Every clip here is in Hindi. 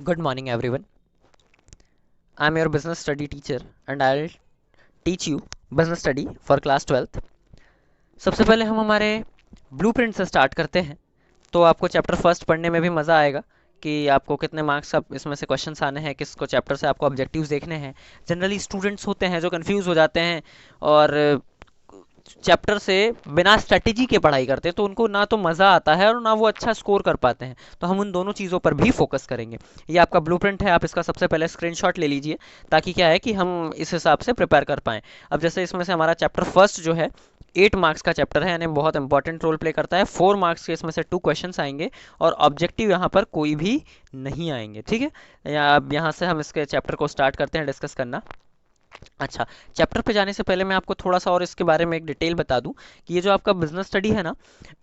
Good morning, everyone. I'm your business study teacher and I'll teach you business study for class 12th. सबसे पहले हम हमारे ब्लूप्रिंट से स्टार्ट करते हैं। तो आपको चैप्टर फर्स्ट पढ़ने में भी मज़ा आएगा कि आपको कितने मार्क्स अब इसमें से क्वेश्चंस आने हैं, किसको चैप्टर से आपको ऑब्जेक्टिव्स देखने हैं। जनरली स्टूडेंट्स होते हैं जो कंफ्यूज हो जाते हैं और चैप्टर से बिना स्ट्रेटेजी के पढ़ाई करते हैं, तो उनको ना तो मज़ा आता है और ना वो अच्छा स्कोर कर पाते हैं। तो हम उन दोनों चीज़ों पर भी फोकस करेंगे। ये आपका ब्लूप्रिंट है, आप इसका सबसे पहले स्क्रीनशॉट ले लीजिए ताकि क्या है कि हम इस हिसाब से प्रिपेयर कर पाएँ। अब जैसे इसमें से हमारा चैप्टर फर्स्ट जो है 8 मार्क्स का चैप्टर है, यानी बहुत इंपॉर्टेंट रोल प्ले करता है। 4 मार्क्स के इसमें से 2 क्वेश्चंस आएंगे और ऑब्जेक्टिव यहाँ पर कोई भी नहीं आएंगे। ठीक है, अब यहाँ से हम इसके चैप्टर को स्टार्ट करते हैं डिस्कस करना। अच्छा, चैप्टर पे जाने से पहले मैं आपको थोड़ा सा और इसके बारे में एक डिटेल बता दूं कि ये जो आपका बिजनेस स्टडी है ना,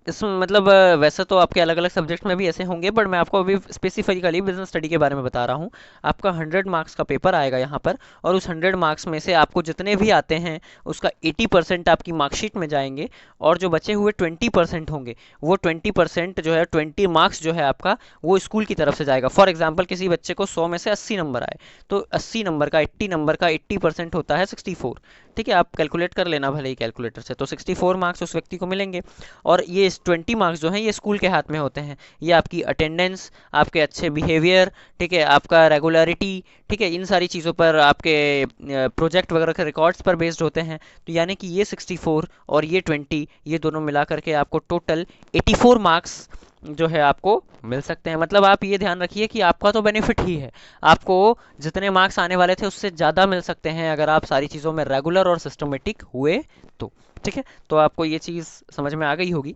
इसमें मतलब वैसे तो आपके अलग अलग सब्जेक्ट में भी ऐसे होंगे, बट मैं आपको अभी स्पेसिफिकली बिजनेस स्टडी के बारे में बता रहा हूँ। आपका 100 मार्क्स का पेपर आएगा यहाँ पर, और उस 100 मार्क्स में से आपको जितने भी आते हैं उसका 80% आपकी मार्कशीट में जाएंगे, और जो बचे हुए 20% होंगे वो 20% जो है 20 मार्क्स जो है आपका वो स्कूल की तरफ से जाएगा। फॉर एग्जाम्पल किसी बच्चे को 100 में से 80 नंबर आए, तो 80 नंबर का 80 नंबर का 80% होता है 64। ठीक है, आप कैलकुलेट कर लेना भले ही कैलकुलेटर से, तो 64 मार्क्स उस व्यक्ति को मिलेंगे। और ये 20 मार्क्स जो हैं ये स्कूल के हाथ में होते हैं। ये आपकी अटेंडेंस, आपके अच्छे बिहेवियर, ठीक है, आपका रेगुलरिटी, ठीक है, इन सारी चीज़ों पर, आपके प्रोजेक्ट वगैरह के रिकॉर्ड्स पर बेस्ड होते हैं। तो यानी कि ये 64 और ये 20, ये दोनों मिला करके आपको टोटल 84 मार्क्स जो है आपको मिल सकते हैं। मतलब आप ये ध्यान रखिए कि आपका तो बेनिफिट ही है, आपको जितने मार्क्स आने वाले थे उससे ज़्यादा मिल सकते हैं अगर आप सारी चीज़ों में रेगुलर और सिस्टमेटिक हुए तो। ठीक है, तो आपको ये चीज़ समझ में आ गई होगी।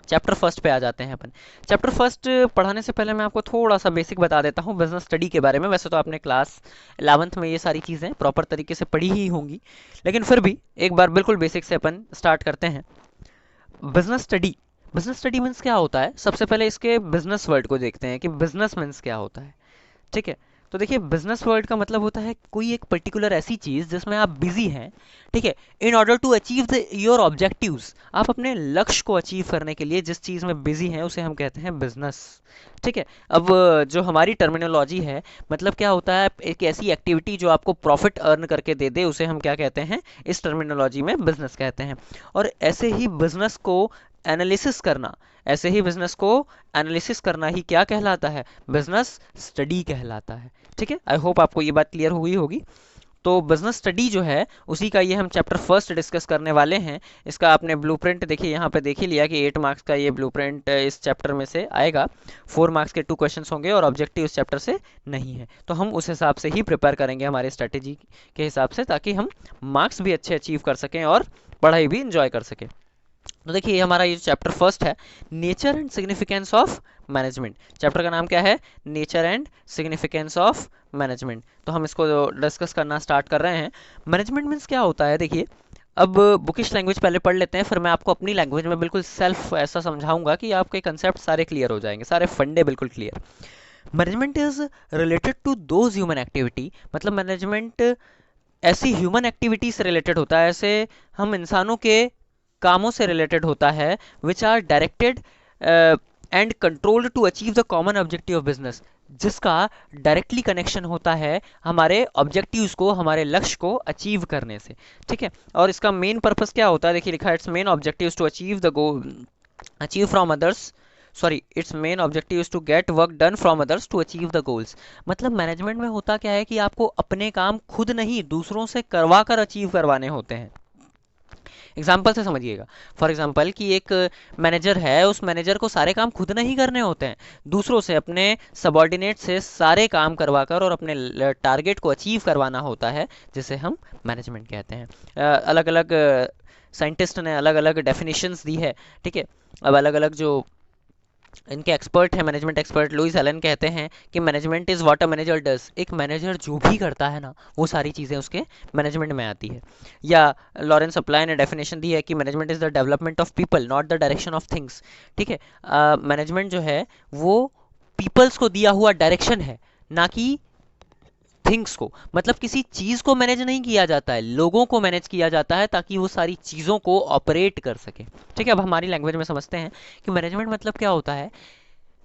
चैप्टर फर्स्ट पे आ जाते हैं अपन। चैप्टर फर्स्ट पढ़ाने से पहले मैं आपको थोड़ा सा बेसिक बता देता हूँ बिजनेस स्टडी के बारे में। वैसे तो आपने क्लास 11th में ये सारी चीज़ें प्रॉपर तरीके से पढ़ी ही होंगी, लेकिन फिर भी एक बार बिल्कुल बेसिक से अपन स्टार्ट करते हैं। Business study, business study means क्या होता है? सबसे पहले इसके बिजनेस वर्ड को देखते हैं कि बिजनेस मीन्स क्या होता है। ठीक है, तो देखिए बिजनेस वर्ड का मतलब होता है कोई एक पर्टिकुलर ऐसी चीज जिसमें आप बिजी हैं। ठीक है, in order to achieve the your objectives, आप अपने लक्ष्य को अचीव करने के लिए जिस चीज में बिजी हैं उसे हम कहते हैं बिजनेस। ठीक है, अब जो हमारी टर्मिनोलॉजी है, मतलब क्या होता है, एक ऐसी एक्टिविटी जो आपको प्रॉफिट अर्न करके दे दे उसे हम क्या कहते हैं, इस टर्मिनोलॉजी में बिजनेस कहते हैं। और ऐसे ही बिजनेस को एनालिसिस करना, ऐसे ही बिजनेस को एनालिसिस करना ही क्या कहलाता है? बिजनेस स्टडी कहलाता है। ठीक है, आई होप आपको ये बात क्लियर हुई होगी। तो बिजनेस स्टडी जो है उसी का ये हम चैप्टर फर्स्ट डिस्कस करने वाले हैं। इसका आपने ब्लूप्रिंट देखिए, यहाँ पे देख ही लिया कि 8 मार्क्स का ये ब्लूप्रिंट इस चैप्टर में से आएगा। 4 मार्क्स के 2 क्वेश्चंस होंगे और ऑब्जेक्टिव इस चैप्टर से नहीं है, तो हम उस हिसाब से ही प्रिपेयर करेंगे हमारे स्ट्रेटेजी के हिसाब से, ताकि हम मार्क्स भी अच्छे अचीव कर सकें और पढ़ाई भी इंजॉय कर सकें। तो देखिए ये हमारा ये चैप्टर फर्स्ट है, nature and significance of management. Chapter का नाम क्या है? Nature and significance of management. तो हम इसको डिस्कस करना स्टार्ट कर रहे हैं। मैनेजमेंट मीन्स क्या होता है? देखिए, अब बुकिश लैंग्वेज पहले पढ़ लेते हैं, फिर मैं आपको अपनी लैंग्वेज में बिल्कुल सेल्फ ऐसा समझाऊंगा कि आपके कंसेप्ट सारे क्लियर हो जाएंगे, सारे फंडे बिल्कुल clear. Management is related to those human activity, मतलब मैनेजमेंट ऐसी ह्यूमन एक्टिविटी से रिलेटेड होता है, ऐसे हम इंसानों के कामों से रिलेटेड होता है, which are directed and controlled to achieve the common objective of business, जिसका डायरेक्टली कनेक्शन होता है हमारे ऑब्जेक्टिव्स को, हमारे लक्ष्य को अचीव करने से। ठीक है, और इसका मेन पर्पस क्या होता है? देखिए लिखा है, its main objective to achieve the goal, achieve from others, sorry, its main objective is to get work done from others to achieve the goals. मतलब मैनेजमेंट में होता क्या है कि आपको अपने काम खुद नहीं दूसरों से करवा कर अचीव करवाने होते हैं। एग्जाम्पल से समझिएगा। फॉर एग्जाम्पल कि एक मैनेजर है, उस मैनेजर को सारे काम खुद नहीं करने होते हैं, दूसरों से, अपने सबॉर्डिनेट से सारे काम करवाकर और अपने टारगेट को अचीव करवाना होता है, जिसे हम मैनेजमेंट कहते हैं। अलग अलग साइंटिस्ट ने अलग अलग डेफिनेशंस दी है। ठीक है, अब अलग अलग जो इनके एक्सपर्ट हैं, मैनेजमेंट एक्सपर्ट लुइस एलन कहते हैं कि management is what a manager does, एक मैनेजर जो भी करता है ना वो सारी चीज़ें उसके मैनेजमेंट में आती है। या लॉरेंस अप्लाई ने डेफिनेशन दी है कि management is the development of people not the direction of things. ठीक है, मैनेजमेंट जो है वो पीपल्स को दिया हुआ डायरेक्शन है, ना कि थिंग्स को। मतलब किसी चीज को मैनेज नहीं किया जाता है, लोगों को मैनेज किया जाता है ताकि वो सारी चीजों को ऑपरेट कर सके। ठीक है, अब हमारी लैंग्वेज में समझते हैं कि मैनेजमेंट मतलब क्या होता है।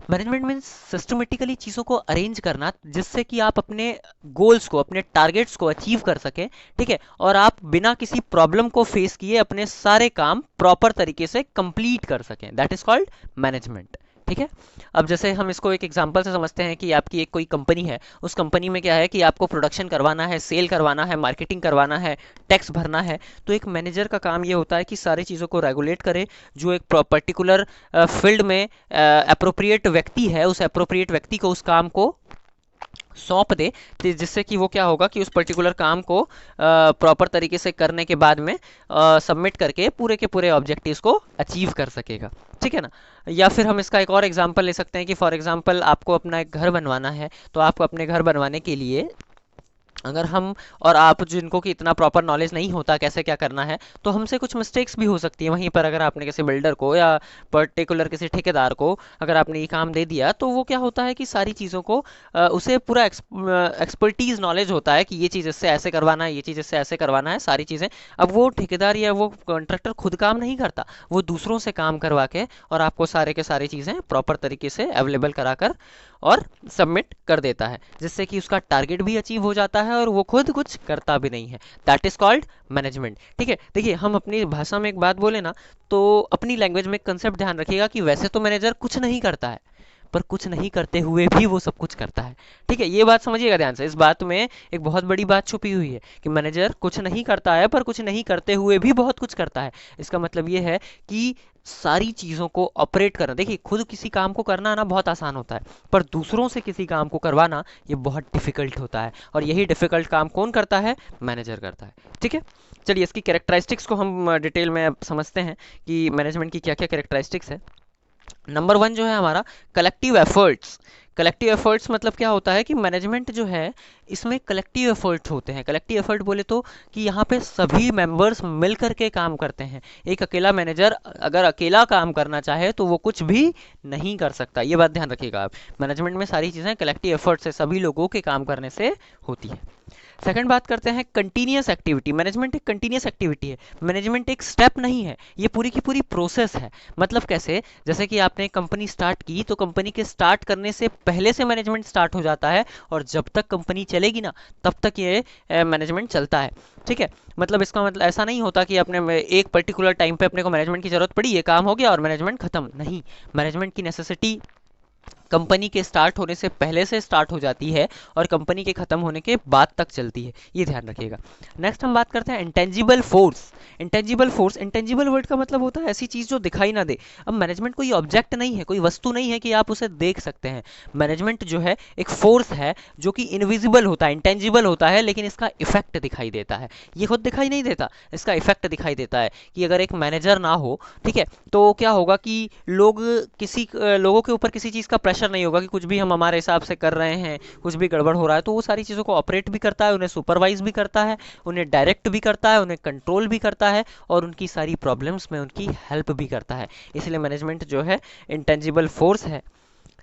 मैनेजमेंट मीन्स सिस्टमेटिकली चीज़ों को अरेंज करना जिससे कि आप अपने गोल्स को, अपने टारगेट्स को अचीव कर सकें, ठीक है, और आप बिना किसी प्रॉब्लम को फेस किए अपने सारे काम प्रॉपर तरीके से कंप्लीट कर सकें, दैट इज कॉल्ड मैनेजमेंट। ठीक है, अब जैसे हम इसको एक एग्जांपल से समझते हैं कि आपकी एक कोई कंपनी है, उस कंपनी में क्या है कि आपको प्रोडक्शन करवाना है, सेल करवाना है, मार्केटिंग करवाना है, टैक्स भरना है। तो एक मैनेजर का काम ये होता है कि सारी चीज़ों को रेगुलेट करे, जो एक पर्टिकुलर फील्ड में अप्रोप्रिएट व्यक्ति है, उस अप्रोप्रिएट व्यक्ति को उस काम को सौंप दे, तो जिससे कि वो क्या होगा कि उस पर्टिकुलर काम को प्रॉपर तरीके से करने के बाद में सबमिट करके पूरे के पूरे ऑब्जेक्टिव्स को अचीव कर सकेगा। ठीक है ना। या फिर हम इसका एक और एग्जांपल ले सकते हैं कि फॉर एग्जांपल आपको अपना एक घर बनवाना है, तो आपको अपने घर बनवाने के लिए अगर हम और आप जिनको कि इतना प्रॉपर नॉलेज नहीं होता कैसे क्या करना है, तो हमसे कुछ मिस्टेक्स भी हो सकती है। वहीं पर अगर आपने किसी बिल्डर को या पर्टिकुलर किसी ठेकेदार को अगर आपने ये काम दे दिया, तो वो क्या होता है कि सारी चीज़ों को उसे पूरा एक्सपर्टीज नॉलेज होता है कि ये चीज़ इससे ऐसे करवाना है, ये चीज़ इससे ऐसे करवाना है, सारी चीज़ें। अब वो ठेकेदार या वो कॉन्ट्रैक्टर खुद काम नहीं करता, वो दूसरों से काम करवा के और आपको सारे के सारी चीज़ें प्रॉपर तरीके से अवेलेबल कराकर और सबमिट कर देता है, जिससे कि उसका टारगेट भी अचीव हो जाता है और वो खुद कुछ करता भी नहीं है। That is called management. ठीक है, देखिए हम अपनी भाषा में एक बात बोले ना, तो अपनी लैंग्वेज में एक कंसेप्ट ध्यान रखिएगा कि वैसे तो मैनेजर कुछ नहीं करता है, पर कुछ नहीं करते हुए भी वो सब कुछ करता है। ठीक है, ये बात समझिएगा ध्यान से, इस बात में एक बहुत बड़ी बात छुपी हुई है कि मैनेजर कुछ नहीं करता है पर कुछ नहीं करते हुए भी बहुत कुछ करता है। इसका मतलब ये है कि सारी चीज़ों को ऑपरेट करना, देखिए खुद किसी काम को करना ना बहुत आसान होता है, पर दूसरों से किसी काम को करवाना ये बहुत डिफिकल्ट होता है, और यही डिफिकल्ट काम कौन करता है? मैनेजर करता है। ठीक है, चलिए इसकी कैरेक्टरिस्टिक्स को हम डिटेल में अब समझते हैं कि मैनेजमेंट की क्या क्या कैरेक्टरिस्टिक्स है। नंबर वन जो है हमारा कलेक्टिव एफर्ट्स। कलेक्टिव एफर्ट्स मतलब क्या होता है कि मैनेजमेंट जो है इसमें कलेक्टिव एफर्ट्स होते हैं। कलेक्टिव एफर्ट बोले तो कि यहाँ पे सभी मेंबर्स मिल करके काम करते हैं। एक अकेला मैनेजर अगर अकेला काम करना चाहे तो वो कुछ भी नहीं कर सकता, ये बात ध्यान रखिएगा आप। मैनेजमेंट में सारी चीज़ें कलेक्टिव एफर्ट से, सभी लोगों के काम करने से होती है। सेकंड बात करते हैं कंटिन्यूस एक्टिविटी। मैनेजमेंट एक कंटिन्यूस एक्टिविटी है, मैनेजमेंट एक स्टेप नहीं है, ये पूरी की पूरी प्रोसेस है। मतलब कैसे? जैसे कि आपने कंपनी स्टार्ट की तो कंपनी के स्टार्ट करने से पहले से मैनेजमेंट स्टार्ट हो जाता है, और जब तक कंपनी चलेगी ना तब तक ये मैनेजमेंट चलता है। ठीक है, मतलब इसका मतलब ऐसा नहीं होता कि अपने एक पर्टिकुलर टाइम पे अपने को मैनेजमेंट की जरूरत पड़ी, ये काम हो गया और मैनेजमेंट खत्म, नहीं। मैनेजमेंट की नेसेसिटी कंपनी के स्टार्ट होने से पहले से स्टार्ट हो जाती है और कंपनी के खत्म होने के बाद तक चलती है, ये ध्यान रखिएगा। नेक्स्ट हम बात करते हैं intangible force. Intangible force, intangible word का मतलब होता है ऐसी चीज जो दिखाई ना दे। अब मैनेजमेंट कोई ऑब्जेक्ट नहीं है, कोई वस्तु नहीं है कि आप उसे देख सकते हैं। मैनेजमेंट जो है एक फोर्स है जो कि इनविजिबल होता है, इंटेंजिबल होता है, लेकिन इसका इफेक्ट दिखाई देता है। ये खुद दिखाई नहीं देता, इसका इफेक्ट दिखाई देता है कि अगर एक मैनेजर ना हो, ठीक है, तो क्या होगा कि लोगों के ऊपर किसी चीज का प्रेशर नहीं होगा कि कुछ भी हम हमारे हिसाब से कर रहे हैं, कुछ भी गड़बड़ हो रहा है, तो वो सारी चीज़ों को ऑपरेट भी करता है, उन्हें सुपरवाइज भी करता है, उन्हें डायरेक्ट भी करता है, उन्हें कंट्रोल भी करता है, और उनकी सारी प्रॉब्लम्स में उनकी हेल्प भी करता है। इसलिए मैनेजमेंट जो है इंटेंजिबल फोर्स है।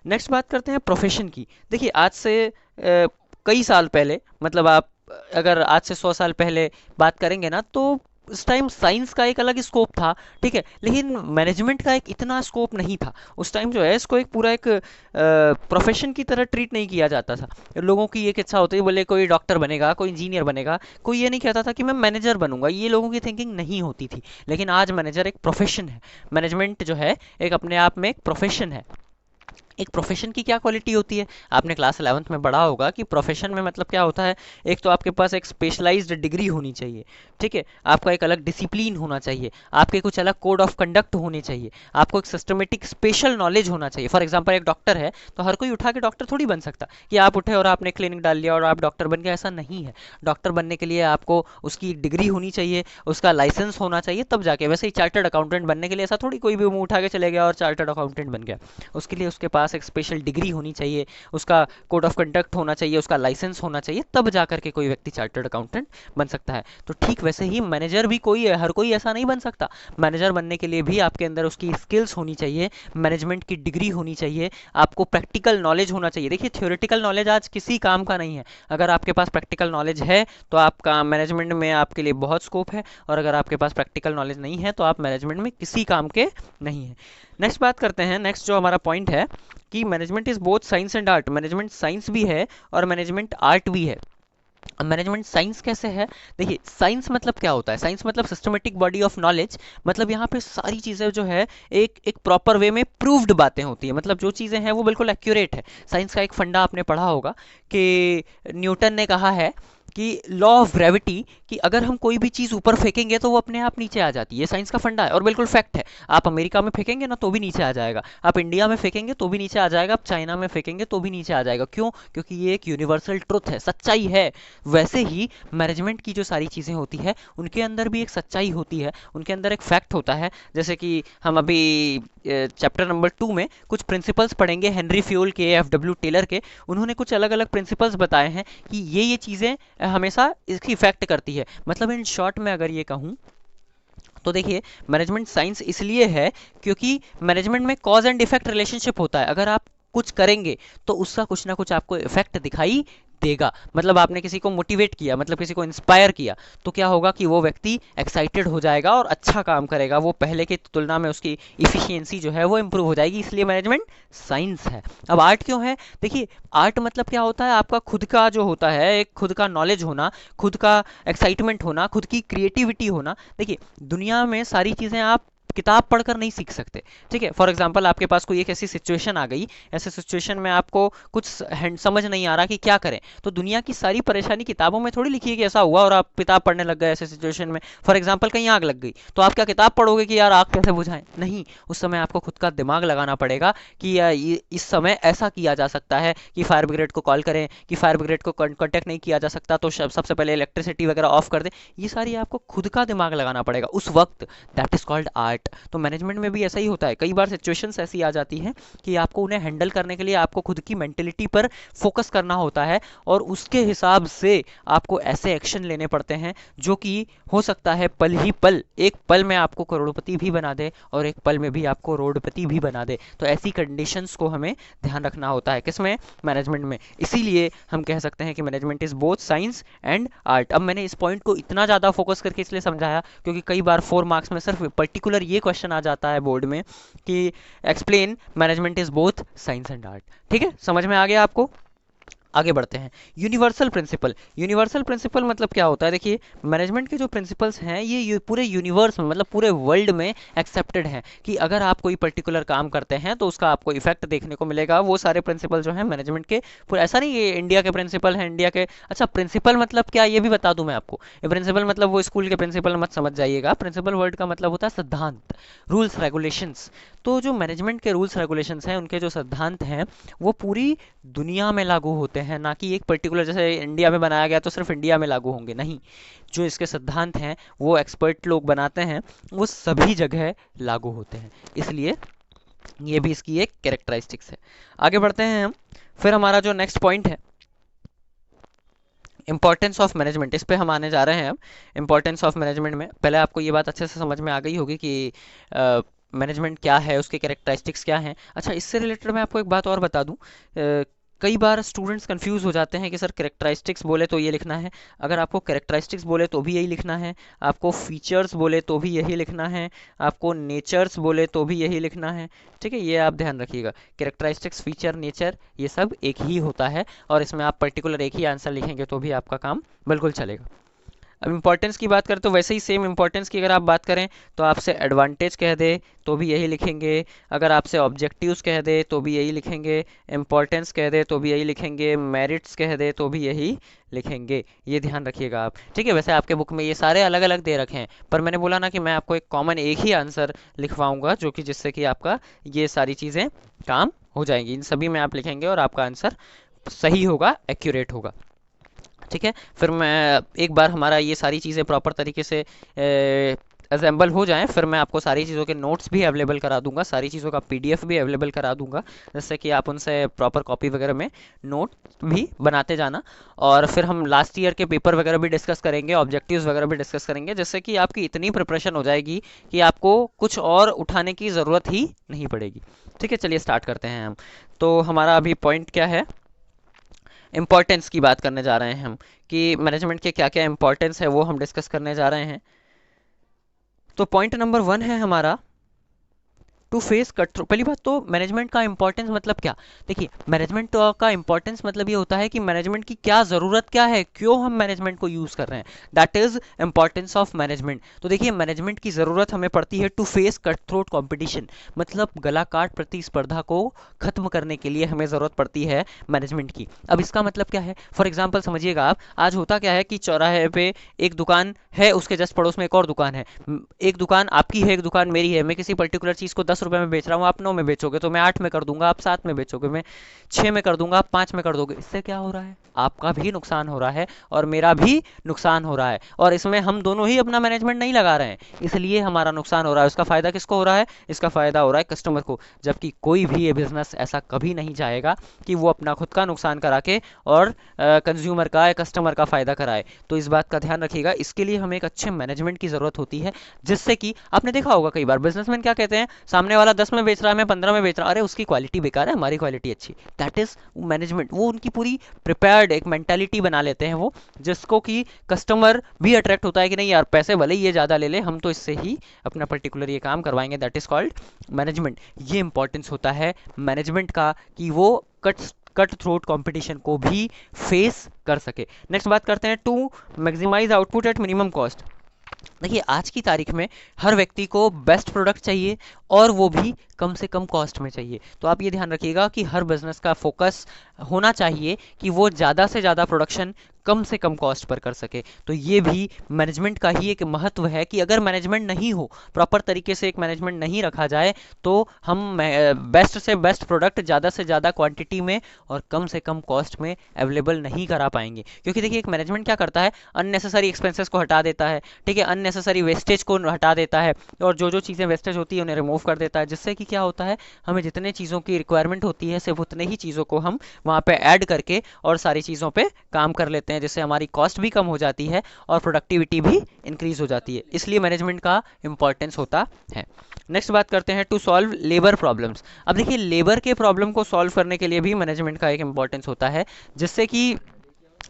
नेक्स्ट बात करते हैं प्रोफेशन की। देखिए आज से कई साल पहले, मतलब आप अगर आज से 100 साल पहले बात करेंगे ना, तो उस टाइम साइंस का एक अलग स्कोप था, ठीक है, लेकिन मैनेजमेंट का एक इतना स्कोप नहीं था। उस टाइम जो है इसको एक पूरा एक प्रोफेशन की तरह ट्रीट नहीं किया जाता था। लोगों की एक इच्छा होती है, बोले कोई डॉक्टर बनेगा, कोई इंजीनियर बनेगा, कोई ये नहीं कहता था कि मैं मैनेजर बनूंगा, ये लोगों की थिंकिंग नहीं होती थी। लेकिन आज मैनेजर एक प्रोफेशन है, मैनेजमेंट जो है एक अपने आप में एक प्रोफेशन है। एक प्रोफेशन की क्या क्वालिटी होती है? आपने क्लास 11th में पढ़ा होगा कि प्रोफेशन में मतलब क्या होता है। एक तो आपके पास एक स्पेशलाइज्ड डिग्री होनी चाहिए, ठीक है, आपका एक अलग डिसिप्लिन होना चाहिए, आपके कुछ अलग कोड ऑफ कंडक्ट होने चाहिए, आपको एक सिस्टमेटिक स्पेशल नॉलेज होना चाहिए। फॉर एग्जाम्पल एक डॉक्टर है तो हर कोई उठा के डॉक्टर थोड़ी बन सकता कि आप उठे और आपने क्लिनिक डाल लिया और आप डॉक्टर बन गए, ऐसा नहीं है। डॉक्टर बनने के लिए आपको उसकी एक डिग्री होनी चाहिए, उसका लाइसेंस होना चाहिए, तब जाके। वैसे ही चार्टर्ड अकाउंटेंट बनने के लिए ऐसा थोड़ी कोई भी मुंह उठा के चले गया और चार्टर्ड अकाउंटेंट बन गया। उसके लिए उसके पास एक स्पेशल डिग्री होनी चाहिए, उसका कोड ऑफ कंडक्ट होना चाहिए, उसका लाइसेंस होना चाहिए, तब जाकर के कोई व्यक्ति चार्टर्ड अकाउंटेंट बन सकता है। तो ठीक वैसे ही मैनेजर भी हर कोई ऐसा नहीं बन सकता। मैनेजर बनने के लिए भी आपके अंदर उसकी स्किल्स होनी चाहिए, मैनेजमेंट की डिग्री होनी चाहिए, आपको प्रैक्टिकल नॉलेज होना चाहिए। देखिए थ्योरेटिकल नॉलेज आज किसी काम का नहीं है। अगर आपके पास प्रैक्टिकल नॉलेज है तो आपका मैनेजमेंट में आपके लिए बहुत स्कोप है, और अगर आपके पास प्रैक्टिकल नॉलेज नहीं है तो आप मैनेजमेंट में किसी काम के नहीं है। नेक्स्ट बात करते हैं, नेक्स्ट जो हमारा पॉइंट है कि management is both science and art, management science भी है और मैनेजमेंट आर्ट भी है। मैनेजमेंट साइंस कैसे है? देखिए, साइंस मतलब क्या होता है? साइंस मतलब सिस्टमेटिक बॉडी ऑफ नॉलेज, मतलब यहाँ पे सारी चीज़ें जो है एक एक प्रॉपर वे में प्रूव्ड बातें होती है, मतलब जो चीज़ें हैं वो बिल्कुल एक्यूरेट है। साइंस का एक फंडा आपने पढ़ा होगा कि न्यूटन ने कहा है कि लॉ ऑफ ग्रेविटी, कि अगर हम कोई भी चीज़ ऊपर फेंकेंगे तो वो अपने आप नीचे आ जाती है। साइंस का फंडा है और बिल्कुल फैक्ट है। आप अमेरिका में फेंकेंगे ना तो भी नीचे आ जाएगा, आप इंडिया में फेंकेंगे तो भी नीचे आ जाएगा, आप चाइना में फेंकेंगे तो भी नीचे आ जाएगा। क्यों? क्योंकि ये एक यूनिवर्सल ट्रुथ है, सच्चाई है। वैसे ही मैनेजमेंट की जो सारी चीज़ें होती है उनके अंदर भी एक सच्चाई होती है, उनके अंदर एक फैक्ट होता है। जैसे कि हम अभी चैप्टर नंबर 2 में कुछ प्रिंसिपल्स पढ़ेंगे हेनरी फ्यूल के, एफ डब्ल्यू टेलर के। उन्होंने कुछ अलग अलग प्रिंसिपल्स बताए हैं कि ये चीज़ें हमेशा इसकी इफेक्ट करती है। मतलब इन शॉर्ट में अगर ये कहूँ तो देखिए, मैनेजमेंट साइंस इसलिए है क्योंकि मैनेजमेंट में कॉज एंड इफेक्ट रिलेशनशिप होता है। अगर आप कुछ करेंगे तो उसका कुछ ना कुछ आपको इफेक्ट दिखाई देगा। मतलब आपने किसी को मोटिवेट किया, मतलब किसी को इंस्पायर किया, तो क्या होगा कि वो व्यक्ति एक्साइटेड हो जाएगा और अच्छा काम करेगा, वो पहले की तुलना में उसकी इफिशियंसी जो है वो इंप्रूव हो जाएगी। इसलिए मैनेजमेंट साइंस है। अब आर्ट क्यों है? देखिए, आर्ट मतलब क्या होता है? आपका खुद का जो होता है, एक खुद का नॉलेज होना, खुद का एक्साइटमेंट होना, खुद की क्रिएटिविटी होना। देखिए, दुनिया में सारी चीज़ें आप किताब पढ़कर नहीं सीख सकते। ठीक है, फॉर एग्जाम्पल आपके पास कोई एक ऐसी सिचुएशन आ गई, ऐसे सिचुएशन में आपको कुछ समझ नहीं आ रहा कि क्या करें, तो दुनिया की सारी परेशानी किताबों में थोड़ी लिखी है कि ऐसा हुआ और आप किताब पढ़ने लग गए ऐसे सिचुएशन में। फॉर एग्जाम्पल कहीं आग लग गई तो आप क्या किताब पढ़ोगे कि यार आग कैसे बुझाएं? नहीं, उस समय आपको खुद का दिमाग लगाना पड़ेगा कि इस समय ऐसा किया जा सकता है कि फायर ब्रिगेड को कॉल करें, कि फायर ब्रिगेड को कॉन्टेक्ट नहीं किया जा सकता तो सबसे पहले इलेक्ट्रिसिटी वगैरह ऑफ कर दें। ये सारी आपको खुद का दिमाग लगाना पड़ेगा उस वक्त। That is called art. तो मैनेजमेंट में भी ऐसा ही होता है। कई बार सिचुएशंस ऐसी आ जाती हैं कि आपको उन्हें हैंडल करने के लिए आपको खुद की मेंटेलिटी पर फोकस करना होता है और उसके हिसाब से आपको ऐसे एक्शन लेने पड़ते हैं जो कि हो सकता है पल ही पल, एक पल में आपको करोड़पति भी बना दे और एक पल में भी आपको रोडपति भी बना दे। तो ऐसी कंडीशंस को हमें ध्यान रखना होता है। किसमें? मैनेजमेंट में। इसीलिए हम कह सकते हैं कि management is both science and art. अब मैंने इस पॉइंट को इतना ज़्यादा फोकस करके इसलिए समझाया क्योंकि कई बार 4 मार्क्स में सिर्फ पर्टिकुलर ये क्वेश्चन आ जाता है बोर्ड में कि explain management is both science and art. ठीक है, समझ में आ गया आपको? आगे बढ़ते हैं। Universal principal. यूनिवर्सल प्रिंसिपल मतलब क्या होता है? देखिए, मैनेजमेंट के जो प्रिंसिपल्स हैं ये पूरे यूनिवर्स में, मतलब पूरे वर्ल्ड में एक्सेप्टेड हैं कि अगर आप कोई पर्टिकुलर काम करते हैं तो उसका आपको इफेक्ट देखने को मिलेगा। वो सारे प्रिंसिपल जो हैं मैनेजमेंट के, पूरा ऐसा नहीं ये इंडिया के प्रिंसिपल हैं, इंडिया के। अच्छा, प्रिंसिपल मतलब क्या ये भी बता दूं मैं आपको। ये प्रिंसिपल मतलब वो स्कूल के प्रिंसिपल मत समझ जाइएगा। प्रिंसिपल वर्ड का मतलब होता है सिद्धांत, रूल्स रेगुलेशंस। तो जो मैनेजमेंट के रूल्स रेगुलेशंस हैं, उनके जो सिद्धांत हैं, वो पूरी दुनिया में लागू होते हैं, ना कि एक पर्टिकुलर जैसे इंडिया में बनाया गया तो सिर्फ इंडिया में लागू होंगे। नहीं, जो इसके सिद्धांत हैं वो एक्सपर्ट लोग बनाते हैं, वो सभी जगह लागू होते हैं। इसलिए ये भी इसकी एक कैरेक्टरिस्टिक्स है। आगे बढ़ते हैं हम। फिर हमारा जो नेक्स्ट पॉइंट है, इंपॉर्टेंस ऑफ मैनेजमेंट, इस पे हम आने जा रहे हैं अब। इंपॉर्टेंस ऑफ मैनेजमेंट में पहले आपको ये बात अच्छे से समझ में आ गई होगी कि मैनेजमेंट क्या है, उसके कैरेक्टरिस्टिक्स क्या हैं। अच्छा, इससे रिलेटेड मैं आपको एक बात और बता दूं। कई बार स्टूडेंट्स कंफ्यूज हो जाते हैं कि सर कैरेक्टरिस्टिक्स बोले तो ये लिखना है, अगर आपको कैरेक्टरिस्टिक्स बोले तो भी यही लिखना है, आपको फीचर्स बोले तो भी यही लिखना है, आपको नेचर्स बोले तो भी यही लिखना है। ठीक है, ये आप ध्यान रखिएगा। कैरेक्टरिस्टिक्स, फीचर, नेचर, ये सब एक ही होता है और इसमें आप पर्टिकुलर एक ही आंसर लिखेंगे तो भी आपका काम बिल्कुल चलेगा। अब इंपॉर्टेंस की बात करें तो वैसे ही सेम इंपॉर्टेंस की अगर आप बात करें तो आपसे एडवांटेज कह दे तो भी यही लिखेंगे, अगर आपसे ऑब्जेक्टिव्स कह दे तो भी यही लिखेंगे, इंपॉर्टेंस कह दे तो भी यही लिखेंगे, मेरिट्स कह दे तो भी यही लिखेंगे। ये ध्यान रखिएगा आप। ठीक है, वैसे आपके बुक में ये सारे अलग अलग दे रखे हैं, पर मैंने बोला ना कि मैं आपको एक कॉमन एक ही आंसर लिखवाऊंगा जो कि जिससे कि आपका ये सारी चीज़ें काम हो जाएंगी। इन सभी में आप लिखेंगे और आपका आंसर सही होगा, एक्यूरेट होगा। ठीक है, फिर मैं एक बार हमारा ये सारी चीज़ें प्रॉपर तरीके से असेंबल हो जाएं, फिर मैं आपको सारी चीज़ों के नोट्स भी अवेलेबल करा दूंगा, सारी चीज़ों का पीडीएफ भी अवेलेबल करा दूंगा, जिससे कि आप उनसे प्रॉपर कॉपी वगैरह में नोट भी बनाते जाना। और फिर हम लास्ट ईयर के पेपर वगैरह भी डिस्कस करेंगे, ऑब्जेक्टिव्स वगैरह भी डिस्कस करेंगे, जिससे कि आपकी इतनी प्रिपरेशन हो जाएगी कि आपको कुछ और उठाने की ज़रूरत ही नहीं पड़ेगी। ठीक है, चलिए स्टार्ट करते हैं हम। तो हमारा अभी पॉइंट क्या है? इंपॉर्टेंस की बात करने जा रहे हैं हम कि मैनेजमेंट के क्या क्या इंपॉर्टेंस है वो हम डिस्कस करने जा रहे हैं। तो पॉइंट नंबर 1 है हमारा टू फेस कट थ्रू। पहली बात तो मैनेजमेंट का इंपॉर्टेंस मतलब क्या, देखिए मैनेजमेंट का इंपॉर्टेंस मतलब ये होता है कि मैनेजमेंट की क्या ज़रूरत क्या है, क्यों हम मैनेजमेंट को यूज़ कर रहे हैं, that is importance of management. तो देखिए मैनेजमेंट की ज़रूरत हमें पड़ती है to face cut throat competition, मतलब गला काट प्रतिस्पर्धा को खत्म करने के लिए हमें ज़रूरत पड़ती है मैनेजमेंट की। अब इसका मतलब क्या है, फॉर एग्जाम्पल समझिएगा आप, आज होता क्या है कि चौराहे पे एक दुकान है, उसके जस्ट पड़ोस में एक और दुकान है, एक दुकान आपकी है, एक दुकान मेरी है, मैं किसी पर्टिकुलर चीज़ को 10 रुपए में बेच रहा हूँ, आप 9 में बेचोगे तो मैं 8 में कर दूंगा, आप 7 में बेचोगे, मैं 6 में कर दूंगा, आप 5 में कर दोगे। इससे क्या हो रहा है, आपका भी नुकसान हो रहा है और मेरा भी नुकसान हो रहा है, और इसमें हम दोनों ही अपना मैनेजमेंट नहीं लगा रहे हैं, इसलिए हमारा नुकसान हो रहा है। उसका फायदा किसको हो रहा है, इसका फायदा हो रहा है कस्टमर को, जबकि कोई भी ये बिजनेस ऐसा कभी नहीं चाहेगा कि वो अपना खुद का नुकसान करा के और कंज्यूमर का या कस्टमर का फायदा कराए। तो इस बात का ध्यान रखिएगा, इसके लिए हमें एक अच्छे मैनेजमेंट की जरूरत होती है, जिससे कि आपने देखा होगा कई बार बिजनेसमैन क्या कहते हैं, सामने वाला 10 में बेच रहा है, मैं 15 में बेच रहा हूं, अरे उसकी क्वालिटी बेकार है, हमारी क्वालिटी अच्छी। दैट इज मैनेजमेंट, वो उनकी पूरी प्रिपेयर्ड एक मेंटालिटी बना लेते हैं वो, जिसको कि कस्टमर भी अट्रैक्ट होता है कि नहीं यार पैसे भले ही ये ज़्यादा ले ले, हम तो इससे ही अपना पर्टिकुलर ये काम करवाएंगे। That is called management. ये इंपॉर्टेंस होता है मैनेजमेंट का कि वो कट थ्रोट कंपटीशन को भी फेस कर सके। नेक्स्ट बात करते हैं to maximise output at minimum cost. देखिए आज की तारीख में हर व्यक्ति को बेस्ट प्रोडक्ट चाहिए और वो भी कम से कम कॉस्ट में चाहिए। तो आप ये ध्यान रखिएगा कि हर बिजनेस का फोकस होना चाहिए कि वो ज़्यादा से ज़्यादा प्रोडक्शन कम से कम कॉस्ट पर कर सके। तो ये भी मैनेजमेंट का ही एक महत्व है कि अगर मैनेजमेंट नहीं हो, प्रॉपर तरीके से एक मैनेजमेंट नहीं रखा जाए, तो हम बेस्ट से बेस्ट प्रोडक्ट ज़्यादा से ज़्यादा क्वांटिटी में और कम से कम कॉस्ट में अवेलेबल नहीं करा पाएंगे। क्योंकि देखिए एक मैनेजमेंट क्या करता है, अननेसेसरी एक्सपेंसेस को हटा देता है, ठीक है, अननेसेसरी वेस्टेज को हटा देता है, और जो जो चीज़ें वेस्टेज होती है उन्हें रिमूव कर देता है, जिससे कि क्या होता है, हमें जितने चीज़ों की रिक्वायरमेंट होती है सिर्फ उतने ही चीज़ों को हम वहाँ पे ऐड करके और सारी चीज़ों पे काम कर लेते हैं, जिससे हमारी कॉस्ट भी कम हो जाती है और प्रोडक्टिविटी भी इंक्रीज हो जाती है। इसलिए मैनेजमेंट का इंपॉर्टेंस होता है। नेक्स्ट बात करते हैं टू सॉल्व लेबर प्रॉब्लम्स। अब देखिए लेबर के प्रॉब्लम को सॉल्व करने के लिए भी मैनेजमेंट का एक इंपॉर्टेंस होता है, जिससे कि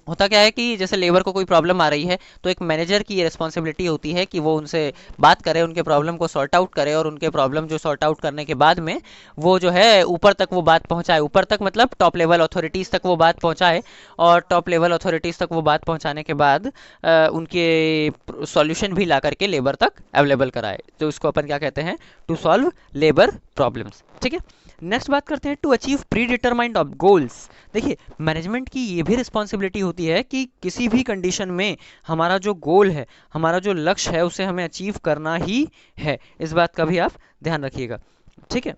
होता क्या है कि जैसे लेबर को कोई प्रॉब्लम आ रही है तो एक मैनेजर की ये रिस्पॉन्सिबिलिटी होती है कि वो उनसे बात करे, उनके प्रॉब्लम को सॉर्ट आउट करे, और उनके प्रॉब्लम जो सॉर्ट आउट करने के बाद में वो जो है ऊपर तक वो बात पहुंचाए, ऊपर तक मतलब टॉप लेवल अथॉरिटीज़ तक वो बात पहुंचाए, और टॉप लेवल अथॉरिटीज़ तक वो बात पहुंचाने के बाद उनके सॉल्यूशन भी ला करके लेबर तक अवेलेबल कराए। तो इसको अपन क्या कहते हैं, टू सॉल्व लेबर प्रॉब्लम्स, ठीक है। नेक्स्ट बात करते हैं to achieve predetermined of goals. देखिए मैनेजमेंट की ये भी रिस्पॉन्सिबिलिटी होती है कि किसी भी कंडीशन में हमारा जो गोल है, हमारा जो लक्ष्य है, उसे हमें अचीव करना ही है। इस बात का भी आप ध्यान रखिएगा, ठीक है।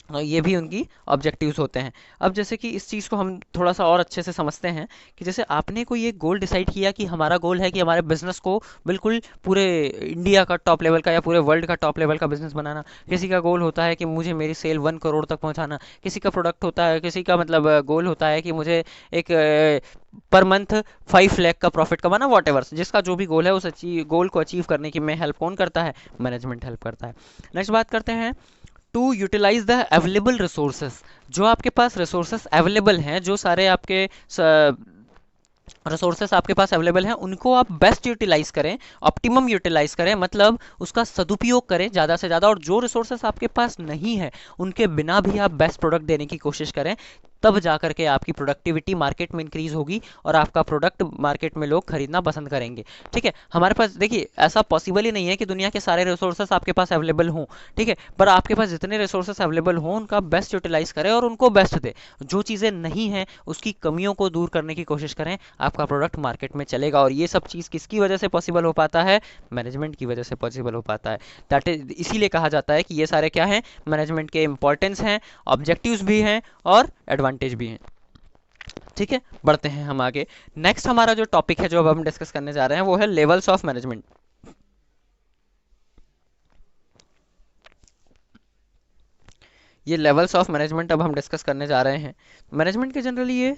और ये भी उनकी ऑब्जेक्टिव्स होते हैं। अब जैसे कि इस चीज़ को हम थोड़ा सा और अच्छे से समझते हैं कि जैसे आपने कोई एक गोल डिसाइड किया कि हमारा गोल है कि हमारे बिजनेस को बिल्कुल पूरे इंडिया का टॉप लेवल का या पूरे वर्ल्ड का टॉप लेवल का बिजनेस बनाना। किसी का गोल होता है कि मुझे मेरी सेल 1 करोड़ तक पहुंचाना, किसी का प्रोडक्ट होता है, किसी का मतलब गोल होता है कि मुझे एक पर मंथ 5 लाख का प्रॉफिट कमाना, वॉट एवर, जिसका जो भी गोल है उस गोल को अचीव करने की में हेल्प कौन करता है, मैनेजमेंट हेल्प करता है। नेक्स्ट बात करते हैं to utilise the available resources. जो आपके पास रिसोर्सेस अवेलेबल हैं, जो सारे आपके रिसोर्सेस आपके पास अवेलेबल हैं, उनको आप बेस्ट यूटिलाइज करें, ऑप्टिमम यूटिलाइज करें, मतलब उसका सदुपयोग करें ज़्यादा से ज़्यादा। और जो रिसोर्सेस आपके पास नहीं है उनके बिना भी आप बेस्ट प्रोडक्ट देने की कोशिश करें, तब जा करके आपकी प्रोडक्टिविटी मार्केट में इंक्रीज होगी और आपका प्रोडक्ट मार्केट में लोग खरीदना पसंद करेंगे, ठीक है। हमारे पास देखिए ऐसा पॉसिबल ही नहीं है कि दुनिया के सारे रिसोर्सेस आपके पास अवेलेबल हों, ठीक है, पर आपके पास जितने रिसोर्सेस अवेलेबल हों उनका बेस्ट यूटिलाइज करें और उनको बेस्ट दें। जो चीज़ें नहीं हैं उसकी कमियों को दूर करने की कोशिश करें, आपका प्रोडक्ट मार्केट में चलेगा। और ये सब चीज़ किसकी वजह से पॉसिबल हो पाता है, मैनेजमेंट की वजह से पॉसिबल हो पाता है। दैट इज इसीलिए कहा जाता है कि ये सारे क्या हैं, मैनेजमेंट के इंपॉर्टेंस हैं, ऑब्जेक्टिव्स भी हैं और एडवांटेज भी हैं, ठीक है। बढ़ते हैं हम आगे। नेक्स्ट हमारा जो टॉपिक है जो अब हम डिस्कस करने जा रहे हैं वो है लेवल्स ऑफ मैनेजमेंट। ये लेवल्स ऑफ मैनेजमेंट अब हम डिस्कस करने जा रहे हैं। मैनेजमेंट के जनरली ये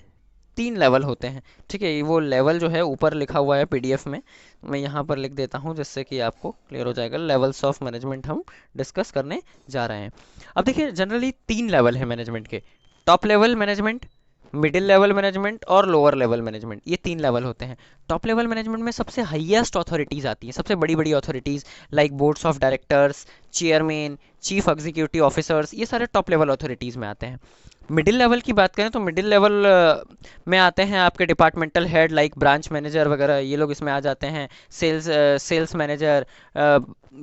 3 लेवल होते हैं, ठीक है। वो लेवल जो है ऊपर लिखा हुआ है पीडीएफ में, मैं यहाँ पर लिख देता हूँ जिससे कि आपको क्लियर हो जाएगा। लेवल्स ऑफ मैनेजमेंट हम डिस्कस करने जा रहे हैं। अब देखिए जनरली 3 लेवल है मैनेजमेंट के, top level management, middle level management और लोअर लेवल मैनेजमेंट, ये 3 लेवल होते हैं। टॉप लेवल मैनेजमेंट में सबसे हाईएस्ट अथॉरिटीज़ आती हैं, सबसे बड़ी बड़ी authorities like boards of directors, chairman, chief executive officers, ये सारे टॉप लेवल अथॉरिटीज़ में आते हैं। मिडिल लेवल की बात करें तो मिडिल लेवल में आते हैं आपके departmental head like branch manager वगैरह, ये लोग इसमें आ जाते हैं। सेल्स मैनेजर,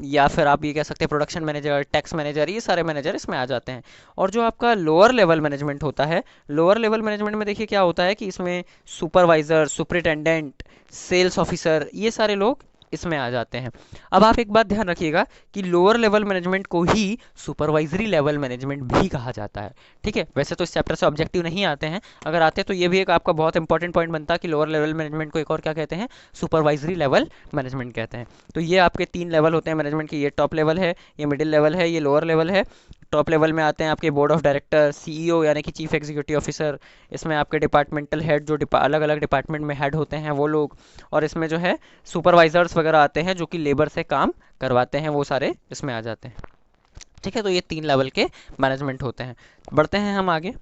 या फिर आप ये कह सकते हैं प्रोडक्शन मैनेजर, टैक्स मैनेजर, ये सारे मैनेजर इसमें आ जाते हैं। और जो आपका लोअर लेवल मैनेजमेंट होता है, लोअर लेवल मैनेजमेंट में देखिए क्या होता है कि इसमें सुपरवाइजर, सुपरिटेंडेंट, सेल्स ऑफिसर, ये सारे लोग इसमें आ जाते हैं। अब आप एक बात ध्यान रखिएगा कि लोअर लेवल मैनेजमेंट को ही सुपरवाइजरी लेवल मैनेजमेंट भी कहा जाता है। ठीक है, वैसे तो इस चैप्टर से ऑब्जेक्टिव नहीं आते हैं, अगर आते तो ये भी एक आपका बहुत इंपॉर्टेंट पॉइंट बनता है कि लोअर लेवल मैनेजमेंट को एक और क्या कहते हैं, सुपरवाइजरी लेवल मैनेजमेंट कहते हैं। तो ये आपके 3 लेवल होते हैं मैनेजमेंट के, ये टॉप लेवल है, ये मिडिल लेवल है, ये लोअर लेवल है। टॉप लेवल में आते हैं आपके बोर्ड ऑफ डायरेक्टर, सीईओ यानी कि चीफ एग्जीक्यूटिव ऑफिसर, इसमें आपके डिपार्टमेंटल हेड जो अलग अलग डिपार्टमेंट में हेड होते हैं वो लोग, और इसमें जो है सुपरवाइजर्स वगैरह आते हैं जो कि लेबर से काम करवाते हैं, वो सारे इसमें आ जाते हैं। ठीक है, तो ये 3 लेवल के मैनेजमेंट होते हैं। बढ़ते हैं हम आगे।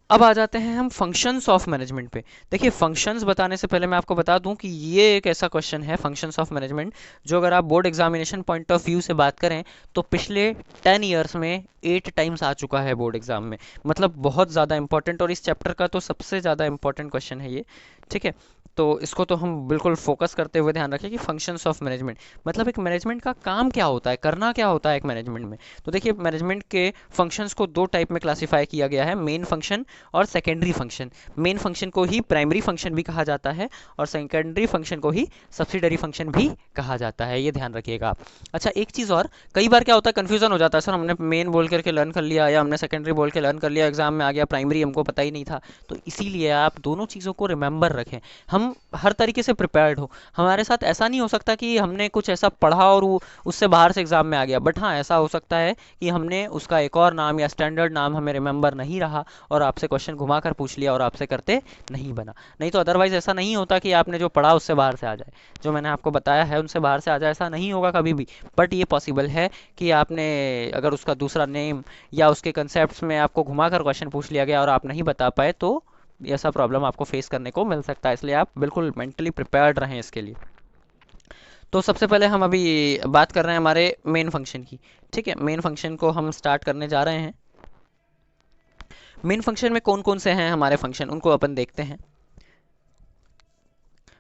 अब आ जाते हैं हम फंक्शंस ऑफ मैनेजमेंट पे। देखिए, फंक्शंस बताने से पहले मैं आपको बता दूं कि ये एक ऐसा क्वेश्चन है फंक्शंस ऑफ मैनेजमेंट जो अगर आप board examination point of view से बात करें तो पिछले 10 ईयर्स में 8 टाइम्स आ चुका है बोर्ड एग्जाम में, मतलब बहुत ज़्यादा इंपॉर्टेंट, और इस चैप्टर का तो सबसे ज़्यादा इंपॉर्टेंट क्वेश्चन है ये। ठीक है, तो इसको तो हम बिल्कुल फोकस करते हुए ध्यान रखें कि फंक्शंस ऑफ मैनेजमेंट मतलब एक मैनेजमेंट का काम क्या होता है, करना क्या होता है एक मैनेजमेंट में। तो देखिए, मैनेजमेंट के फंक्शंस को 2 टाइप में क्लासिफाई किया गया है, मेन फंक्शन और सेकेंडरी फंक्शन। मेन फंक्शन को ही प्राइमरी फंक्शन भी कहा जाता है और सेकेंडरी फंक्शन को ही सब्सिडरी फंक्शन भी कहा जाता है, ये ध्यान रखिएगा आप। अच्छा, एक चीज़ और, कई बार क्या होता है कन्फ्यूजन हो जाता है, सर हमने मेन बोल करके लर्न कर लिया या हमने सेकेंडरी बोल के लर्न कर लिया, एग्जाम में आ गया प्राइमरी, हमको पता ही नहीं था। तो इसीलिए आप दोनों चीज़ों को रिमेंबर रखें, हम हर तरीके से प्रिपेयर्ड हो। हमारे साथ ऐसा नहीं हो सकता कि हमने कुछ ऐसा पढ़ा और उससे बाहर से एग्जाम में आ गया, बट हाँ ऐसा हो सकता है कि हमने उसका एक और नाम या स्टैंडर्ड नाम हमें रिमेंबर नहीं रहा और आपसे क्वेश्चन घुमा कर पूछ लिया और आपसे करते नहीं बना। नहीं तो अदरवाइज ऐसा नहीं होता कि आपने जो पढ़ा उससे बाहर से आ जाए, जो मैंने आपको बताया है उनसे बाहर से आ जाए, ऐसा नहीं होगा कभी भी। बट ये पॉसिबल है कि आपने अगर उसका दूसरा नेम या उसके कंसेप्ट में आपको घुमा कर क्वेश्चन पूछ लिया गया और आप नहीं बता पाए, तो ऐसा प्रॉब्लम आपको फेस करने को मिल सकता है, इसलिए आप बिल्कुल मेंटली प्रिपेयर्ड रहें इसके लिए। तो सबसे पहले हम अभी बात कर रहे हैं हमारे मेन फंक्शन की। ठीक है, मेन फंक्शन को हम स्टार्ट करने जा रहे हैं। मेन फंक्शन में कौन कौन से हैं हमारे फंक्शन, उनको अपन देखते हैं।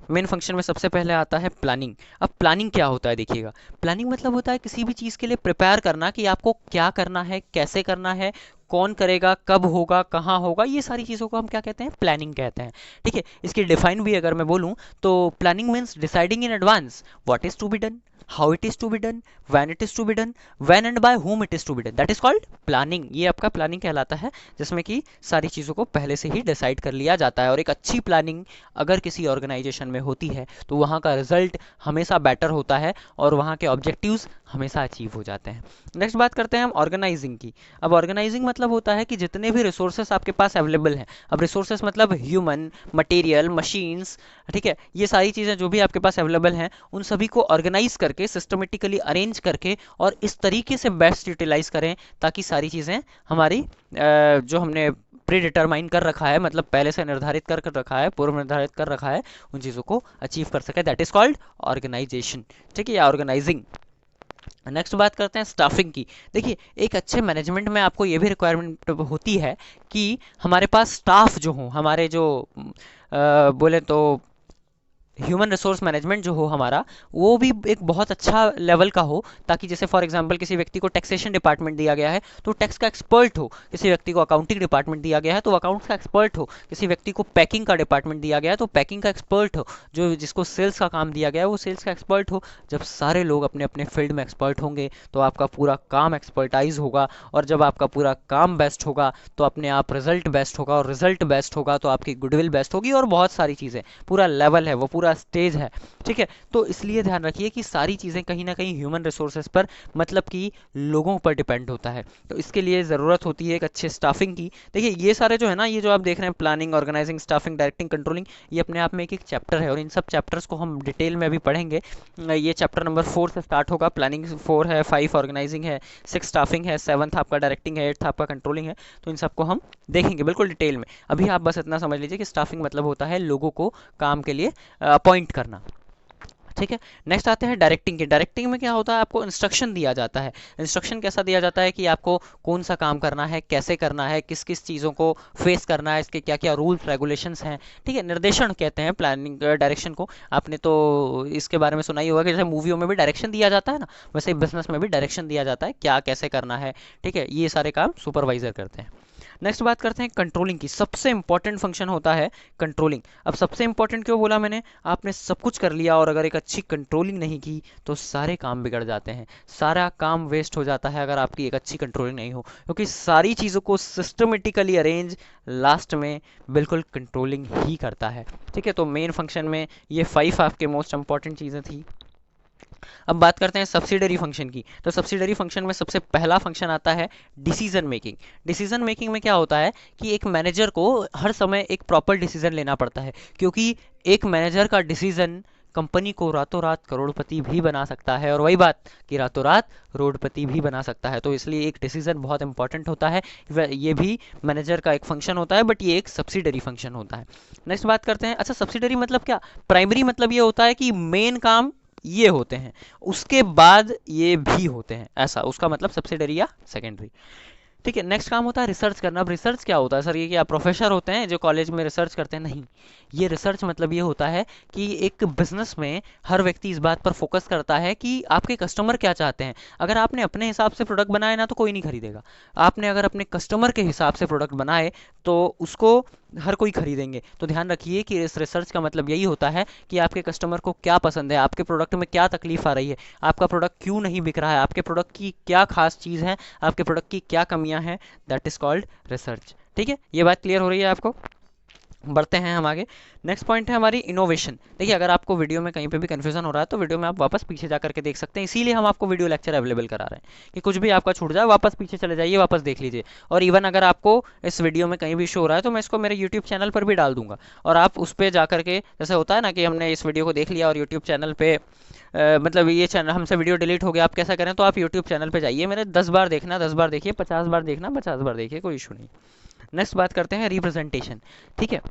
मेन फंक्शन में सबसे पहले आता है प्लानिंग। अब प्लानिंग क्या होता है देखिएगा, प्लानिंग मतलब होता है किसी भी चीज़ के लिए प्रिपेयर करना कि आपको क्या करना है, कैसे करना है, कौन करेगा, कब होगा, कहाँ होगा, ये सारी चीज़ों को हम क्या कहते हैं, प्लानिंग कहते हैं। ठीक है, इसकी डिफाइन भी अगर मैं बोलूँ तो planning means deciding in advance what is to be done, how it is to be done, when it is to be done, when and by whom it is to be done, that is called planning. ये आपका प्लानिंग कहलाता है, जिसमें कि सारी चीज़ों को पहले से ही डिसाइड कर लिया जाता है। और एक अच्छी प्लानिंग अगर किसी ऑर्गेनाइजेशन में होती है तो वहाँ का रिजल्ट हमेशा बेटर होता है और वहाँ के ऑब्जेक्टिव्स हमेशा अचीव हो जाते हैं। नेक्स्ट बात करते हैं हम ऑर्गेनाइजिंग की। अब ऑर्गेनाइजिंग मतलब होता है कि जितने भी रिसोर्सेस आपके पास अवेलेबल हैं, अब रिसोर्सेस मतलब ह्यूमन, मटेरियल, मशीन्स, ठीक है, ये सारी चीज़ें जो भी आपके पास अवेलेबल हैं उन सभी को ऑर्गेनाइज करके, सिस्टमेटिकली अरेंज करके और इस तरीके से बेस्ट यूटिलाइज करें ताकि सारी चीज़ें हमारी जो हमने प्री डिटरमाइन कर रखा है, मतलब पहले से निर्धारित कर रखा है, पूर्व निर्धारित कर रखा है, उन चीज़ों को अचीव कर सके, दैट इज कॉल्ड ऑर्गेनाइजेशन। ठीक है, या ऑर्गेनाइजिंग। नेक्स्ट बात करते हैं स्टाफिंग की। देखिए, एक अच्छे मैनेजमेंट में आपको ये भी रिक्वायरमेंट होती है कि हमारे पास स्टाफ जो हो, हमारे जो बोले तो ह्यूमन रिसोर्स मैनेजमेंट जो हो हमारा, वो भी एक बहुत अच्छा लेवल का हो, ताकि जैसे फॉर एग्जांपल किसी व्यक्ति को टैक्सेशन डिपार्टमेंट दिया गया है तो टैक्स का एक्सपर्ट हो, किसी व्यक्ति को अकाउंटिंग डिपार्टमेंट दिया गया है तो अकाउंट्स का एक्सपर्ट हो, किसी व्यक्ति को पैकिंग का डिपार्टमेंट दिया गया है तो पैकिंग का एक्सपर्ट हो, जो जिसको सेल्स का काम दिया गया है वो सेल्स का एक्सपर्ट हो। जब सारे लोग अपने अपने फील्ड में एक्सपर्ट होंगे तो आपका पूरा काम एक्सपर्टाइज होगा, और जब आपका पूरा काम बेस्ट होगा तो अपने आप रिजल्ट बेस्ट होगा, और रिजल्ट बेस्ट होगा तो आपकी गुडविल बेस्ट होगी, और बहुत सारी चीज़ें, पूरा लेवल है वो पूरा पूरा स्टेज है, ठीक है। तो इसलिए ध्यान रखिए कि सारी चीज़ें कहीं ना कहीं ह्यूमन रिसोर्सेज पर, मतलब कि लोगों पर डिपेंड होता है। तो इसके लिए ज़रूरत होती है एक अच्छे स्टाफिंग की। देखिए ये सारे जो है ना, ये जो आप देख रहे हैं, planning, organising, staffing, directing, controlling, ये अपने आप में एक एक चैप्टर है और इन सब चैप्टर्स को हम डिटेल में अभी पढ़ेंगे। ये चैप्टर नंबर 4 से स्टार्ट होगा। प्लानिंग 4 है, 5 ऑर्गेनाइजिंग है, 6 स्टाफिंग है, 7th आपका डायरेक्टिंग है, 8th आपका कंट्रोलिंग है। तो इन सबको हम देखेंगे बिल्कुल डिटेल में। अभी आप बस इतना समझ लीजिए कि स्टाफिंग मतलब होता है लोगों को काम के लिए अपॉइंट करना, ठीक है। नेक्स्ट आते हैं डायरेक्टिंग के। डायरेक्टिंग में क्या होता है, आपको इंस्ट्रक्शन दिया जाता है। इंस्ट्रक्शन कैसा दिया जाता है कि आपको कौन सा काम करना है, कैसे करना है, किस किस चीज़ों को फेस करना है, इसके क्या क्या रूल्स रेगुलेशंस हैं, ठीक है। निर्देशन कहते हैं प्लानिंग डायरेक्शन को। आपने तो इसके बारे में सुना ही होगा कि जैसे मूवियों में भी डायरेक्शन दिया जाता है ना, वैसे बिजनेस में भी डायरेक्शन दिया जाता है, क्या कैसे करना है, ठीक है। ये सारे काम सुपरवाइजर करते हैं। नेक्स्ट बात करते हैं कंट्रोलिंग की। सबसे इंपॉर्टेंट फंक्शन होता है कंट्रोलिंग। अब सबसे इंपॉर्टेंट क्यों बोला मैंने, आपने सब कुछ कर लिया और अगर एक अच्छी कंट्रोलिंग नहीं की तो सारे काम बिगड़ जाते हैं, सारा काम वेस्ट हो जाता है अगर आपकी एक अच्छी कंट्रोलिंग नहीं हो, क्योंकि सारी चीज़ों को सिस्टमेटिकली अरेंज लास्ट में बिल्कुल कंट्रोलिंग ही करता है, ठीक है। तो मेन फंक्शन में ये 5 आपके मोस्ट इंपॉर्टेंट चीज़ें थी। अब बात करते हैं सब्सिडरी फंक्शन की। तो सब्सिडरी फंक्शन में सबसे पहला फंक्शन आता है डिसीजन मेकिंग। डिसीजन मेकिंग में क्या होता है कि एक मैनेजर को हर समय एक प्रॉपर डिसीजन लेना पड़ता है, क्योंकि एक मैनेजर का डिसीजन कंपनी को रातों रात करोड़पति भी बना सकता है, और वही बात कि रातों रात रोडपति भी बना सकता है। तो इसलिए एक डिसीजन बहुत इंपॉर्टेंट होता है। ये भी मैनेजर का एक फंक्शन होता है, बट ये एक सब्सिडरी फंक्शन होता है। नेक्स्ट बात करते हैं, अच्छा सब्सिडरी मतलब क्या, प्राइमरी मतलब ये होता है कि मेन काम ये होते हैं, उसके बाद ये भी होते हैं, ऐसा उसका मतलब सब्सिडरी या सेकेंडरी, ठीक है। नेक्स्ट काम होता है रिसर्च करना। अब रिसर्च क्या होता है सर, ये क्या प्रोफेसर होते हैं जो कॉलेज में रिसर्च करते हैं? नहीं, ये रिसर्च मतलब ये होता है कि एक बिजनेस में हर व्यक्ति इस बात पर फोकस करता है कि आपके कस्टमर क्या चाहते हैं। अगर आपने अपने हिसाब से प्रोडक्ट बनाए ना तो कोई नहीं खरीदेगा, आपने अगर अपने कस्टमर के हिसाब से प्रोडक्ट बनाए तो उसको हर कोई खरीदेंगे। तो ध्यान रखिए कि इस रिसर्च का मतलब यही होता है कि आपके कस्टमर को क्या पसंद है, आपके प्रोडक्ट में क्या तकलीफ आ रही है, आपका प्रोडक्ट क्यों नहीं बिक रहा है, आपके प्रोडक्ट की क्या खास चीज़ है, आपके प्रोडक्ट की क्या कमियां हैं। दैट इज कॉल्ड रिसर्च, ठीक है। ये बात क्लियर हो रही है आपको? बढ़ते हैं हम आगे। नेक्स्ट पॉइंट है हमारी इनोवेशन। देखिए अगर आपको वीडियो में कहीं पे भी कंफ्यूजन हो रहा है तो वीडियो में आप वापस पीछे जा करके देख सकते हैं, इसीलिए हम आपको वीडियो लेक्चर अवेलेबल करा रहे हैं कि कुछ भी आपका छूट जाए वापस पीछे चले जाइए, वापस देख लीजिए। और इवन अगर आपको इस वीडियो में कहीं भी शो हो रहा है तो मैं इसको मेरे यूट्यूब चैनल पर भी डाल दूंगा, और आप उस पर जा करके, जैसे होता है ना कि हमने इस वीडियो को देख लिया और यूट्यूब चैनल पे मतलब ये चैनल हमसे वीडियो डिलीट हो गया, आप कैसा करें, तो आप यूट्यूब चैनल पे जाइए, मेरे 10 बार देखना, 10 बार देखिए, 50 बार देखना, 50 बार देखिए, कोई इशू नहीं। नेक्स्ट बात करते हैं रिप्रेजेंटेशन, ठीक है।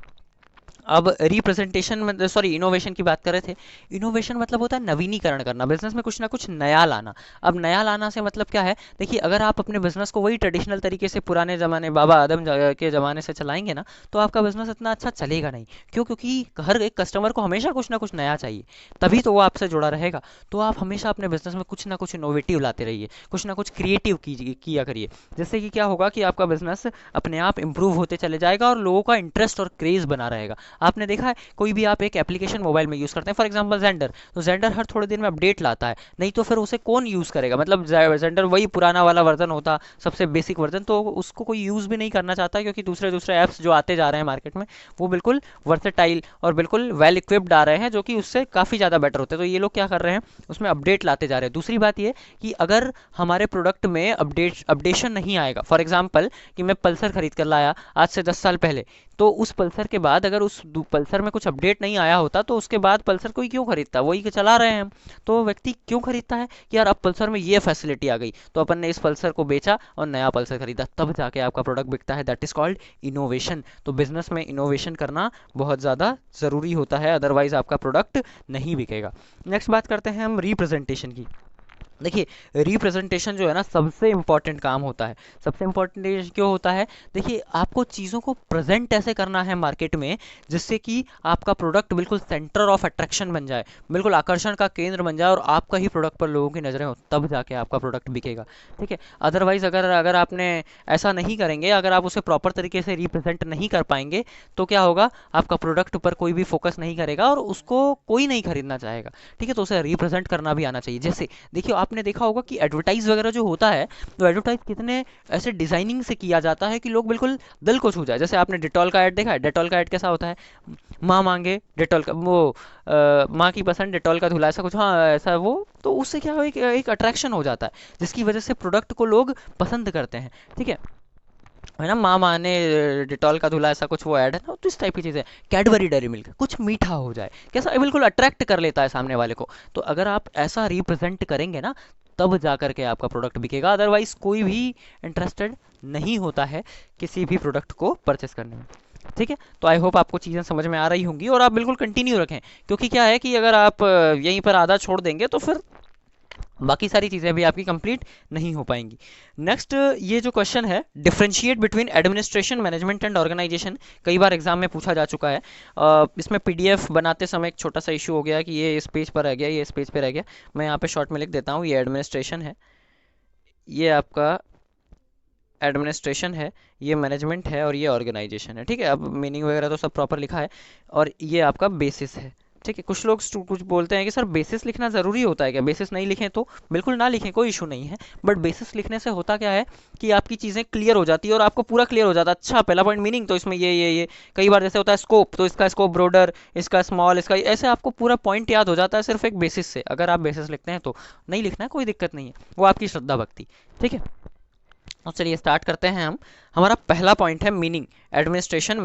अब रिप्रेजेंटेशन में, सॉरी, इनोवेशन की बात कर रहे थे। इनोवेशन मतलब होता है नवीनीकरण करना, बिजनेस में कुछ ना कुछ नया लाना। अब नया लाना से मतलब क्या है, देखिए अगर आप अपने बिजनेस को वही ट्रेडिशनल तरीके से पुराने ज़माने बाबा आदम के ज़माने से चलाएंगे ना, तो आपका बिजनेस इतना अच्छा चलेगा नहीं। क्यों? क्योंकि हर एक कस्टमर को हमेशा कुछ ना कुछ नया चाहिए, तभी तो वो आपसे जुड़ा रहेगा। तो आप हमेशा अपने बिजनेस में कुछ ना कुछ इनोवेटिव लाते रहिए, कुछ ना कुछ क्रिएटिव किया करिए, जिससे कि क्या होगा कि आपका बिजनेस अपने आप इंप्रूव होते चले जाएगा और लोगों का इंटरेस्ट और क्रेज बना रहेगा। आपने देखा है कोई भी आप एक एप्लीकेशन मोबाइल में यूज़ करते हैं, फॉर एग्जांपल जेंडर, तो जेंडर हर थोड़े दिन में अपडेट लाता है, नहीं तो फिर उसे कौन यूज़ करेगा, मतलब जेंडर वही पुराना वाला वर्जन होता, सबसे बेसिक वर्जन, तो उसको कोई यूज़ भी नहीं करना चाहता, क्योंकि दूसरे दूसरे ऐप्स जो आते जा रहे हैं मार्केट में वो बिल्कुल वर्सेटाइल और बिल्कुल वेल इक्विप्ड आ रहे हैं, जो कि उससे काफ़ी ज़्यादा बेटर होते हैं। तो ये लोग क्या कर रहे हैं, उसमें अपडेट लाते जा रहे हैं। दूसरी बात ये कि अगर हमारे प्रोडक्ट में अपडेशन नहीं आएगा, फॉर एग्जाम्पल कि मैं पल्सर खरीद कर लाया आज से 10 साल पहले, तो उस पल्सर के बाद अगर उस पल्सर में कुछ अपडेट नहीं आया होता तो उसके बाद पल्सर कोई क्यों खरीदता, वही के चला रहे हैं हम, तो व्यक्ति क्यों खरीदता है कि यार अब पल्सर में ये फैसिलिटी आ गई, तो अपन ने इस पल्सर को बेचा और नया पल्सर खरीदा, तब जाके आपका प्रोडक्ट बिकता है। That is called innovation. तो बिजनेस में इनोवेशन करना बहुत ज़्यादा ज़रूरी होता है, अदरवाइज आपका प्रोडक्ट नहीं बिकेगा। नेक्स्ट बात करते हैं हम रिप्रेजेंटेशन की। देखिए रिप्रेजेंटेशन जो है ना सबसे इंपॉर्टेंट काम होता है। सबसे इंपॉर्टेंट क्यों होता है, देखिए आपको चीज़ों को प्रेजेंट ऐसे करना है मार्केट में जिससे कि आपका प्रोडक्ट बिल्कुल सेंटर ऑफ अट्रैक्शन बन जाए, बिल्कुल आकर्षण का केंद्र बन जाए और आपका ही प्रोडक्ट पर लोगों की नज़रें हो, तब जाके आपका प्रोडक्ट बिकेगा, ठीक है। अदरवाइज अगर अगर आपने ऐसा नहीं करेंगे, अगर आप उसे प्रॉपर तरीके से रिप्रेजेंट नहीं कर पाएंगे तो क्या होगा, आपका प्रोडक्ट पर कोई भी फोकस नहीं करेगा और उसको कोई नहीं खरीदना चाहेगा, ठीक है। तो उसे रिप्रेजेंट करना भी आना चाहिए। जैसे देखिए आपने आपने देखा होगा कि एडवर्टाइज वगैरह जो होता है, तो एडवर्टाइज कितने ऐसे डिजाइनिंग से किया जाता है कि लोग बिल्कुल दिल को छू जाए। जैसे आपने डिटॉल का ऐड देखा है, डिटॉल का ऐड कैसा होता है, माँ मांगे डिटॉल का वो माँ की पसंद डिटॉल का धुला, ऐसा कुछ, हाँ ऐसा वो। तो उससे क्या हो, एक अट्रैक्शन हो जाता है जिसकी वजह से प्रोडक्ट को लोग पसंद करते हैं। ठीक है ना, माँ माँ ने डिटॉल का धुला, ऐसा कुछ वो ऐड है ना, तो इस टाइप की चीज़ें। कैडबरी डेयरी मिल्क कुछ मीठा हो जाए, कैसा बिल्कुल अट्रैक्ट कर लेता है सामने वाले को। तो अगर आप ऐसा रिप्रेजेंट करेंगे ना, तब जा करके आपका प्रोडक्ट बिकेगा, अदरवाइज कोई भी इंटरेस्टेड नहीं होता है किसी भी प्रोडक्ट को परचेस करने में। ठीक है, तो आई होप आपको चीज़ें समझ में आ रही होंगी, और आप बिल्कुल कंटिन्यू रखें, क्योंकि क्या है कि अगर आप यहीं पर आधा छोड़ देंगे तो फिर बाकी सारी चीज़ें भी आपकी कंप्लीट नहीं हो पाएंगी। नेक्स्ट, ये जो क्वेश्चन है, differentiate between administration, management and organisation, कई बार एग्जाम में पूछा जा चुका है। इसमें पीडीएफ बनाते समय एक छोटा सा इशू हो गया कि ये इस पेज पर रह गया, ये इस पेज पर रह गया। मैं यहाँ पे शॉर्ट में लिख देता हूँ, ये एडमिनिस्ट्रेशन है, ये आपका एडमिनिस्ट्रेशन है, ये मैनेजमेंट है, और ये ऑर्गेनाइजेशन है। ठीक है, अब मीनिंग वगैरह तो सब प्रॉपर लिखा है, और ये आपका बेसिस है। ठीक है, कुछ लोग कुछ बोलते हैं कि सर बेसिस लिखना ज़रूरी होता है क्या, बेसिस नहीं लिखें तो? बिल्कुल ना लिखें, कोई इशू नहीं है, बट बेसिस लिखने से होता क्या है कि आपकी चीज़ें क्लियर हो जाती है, और आपको पूरा क्लियर हो जाता है। अच्छा, पहला पॉइंट मीनिंग, तो इसमें ये कई बार जैसे होता है स्कोप, तो इसका स्कोप ब्रॉडर, इसका स्मॉल, इसका ऐसे आपको पूरा पॉइंट याद हो जाता है सिर्फ एक बेसिस से। अगर आप बेसिस लिखते हैं तो नहीं लिखना है, कोई दिक्कत नहीं है, वो आपकी श्रद्धा भक्ति। ठीक है, तो चलिए स्टार्ट करते हैं हम। हमारा पहला पॉइंट है मीनिंग। एडमिनिस्ट्रेशन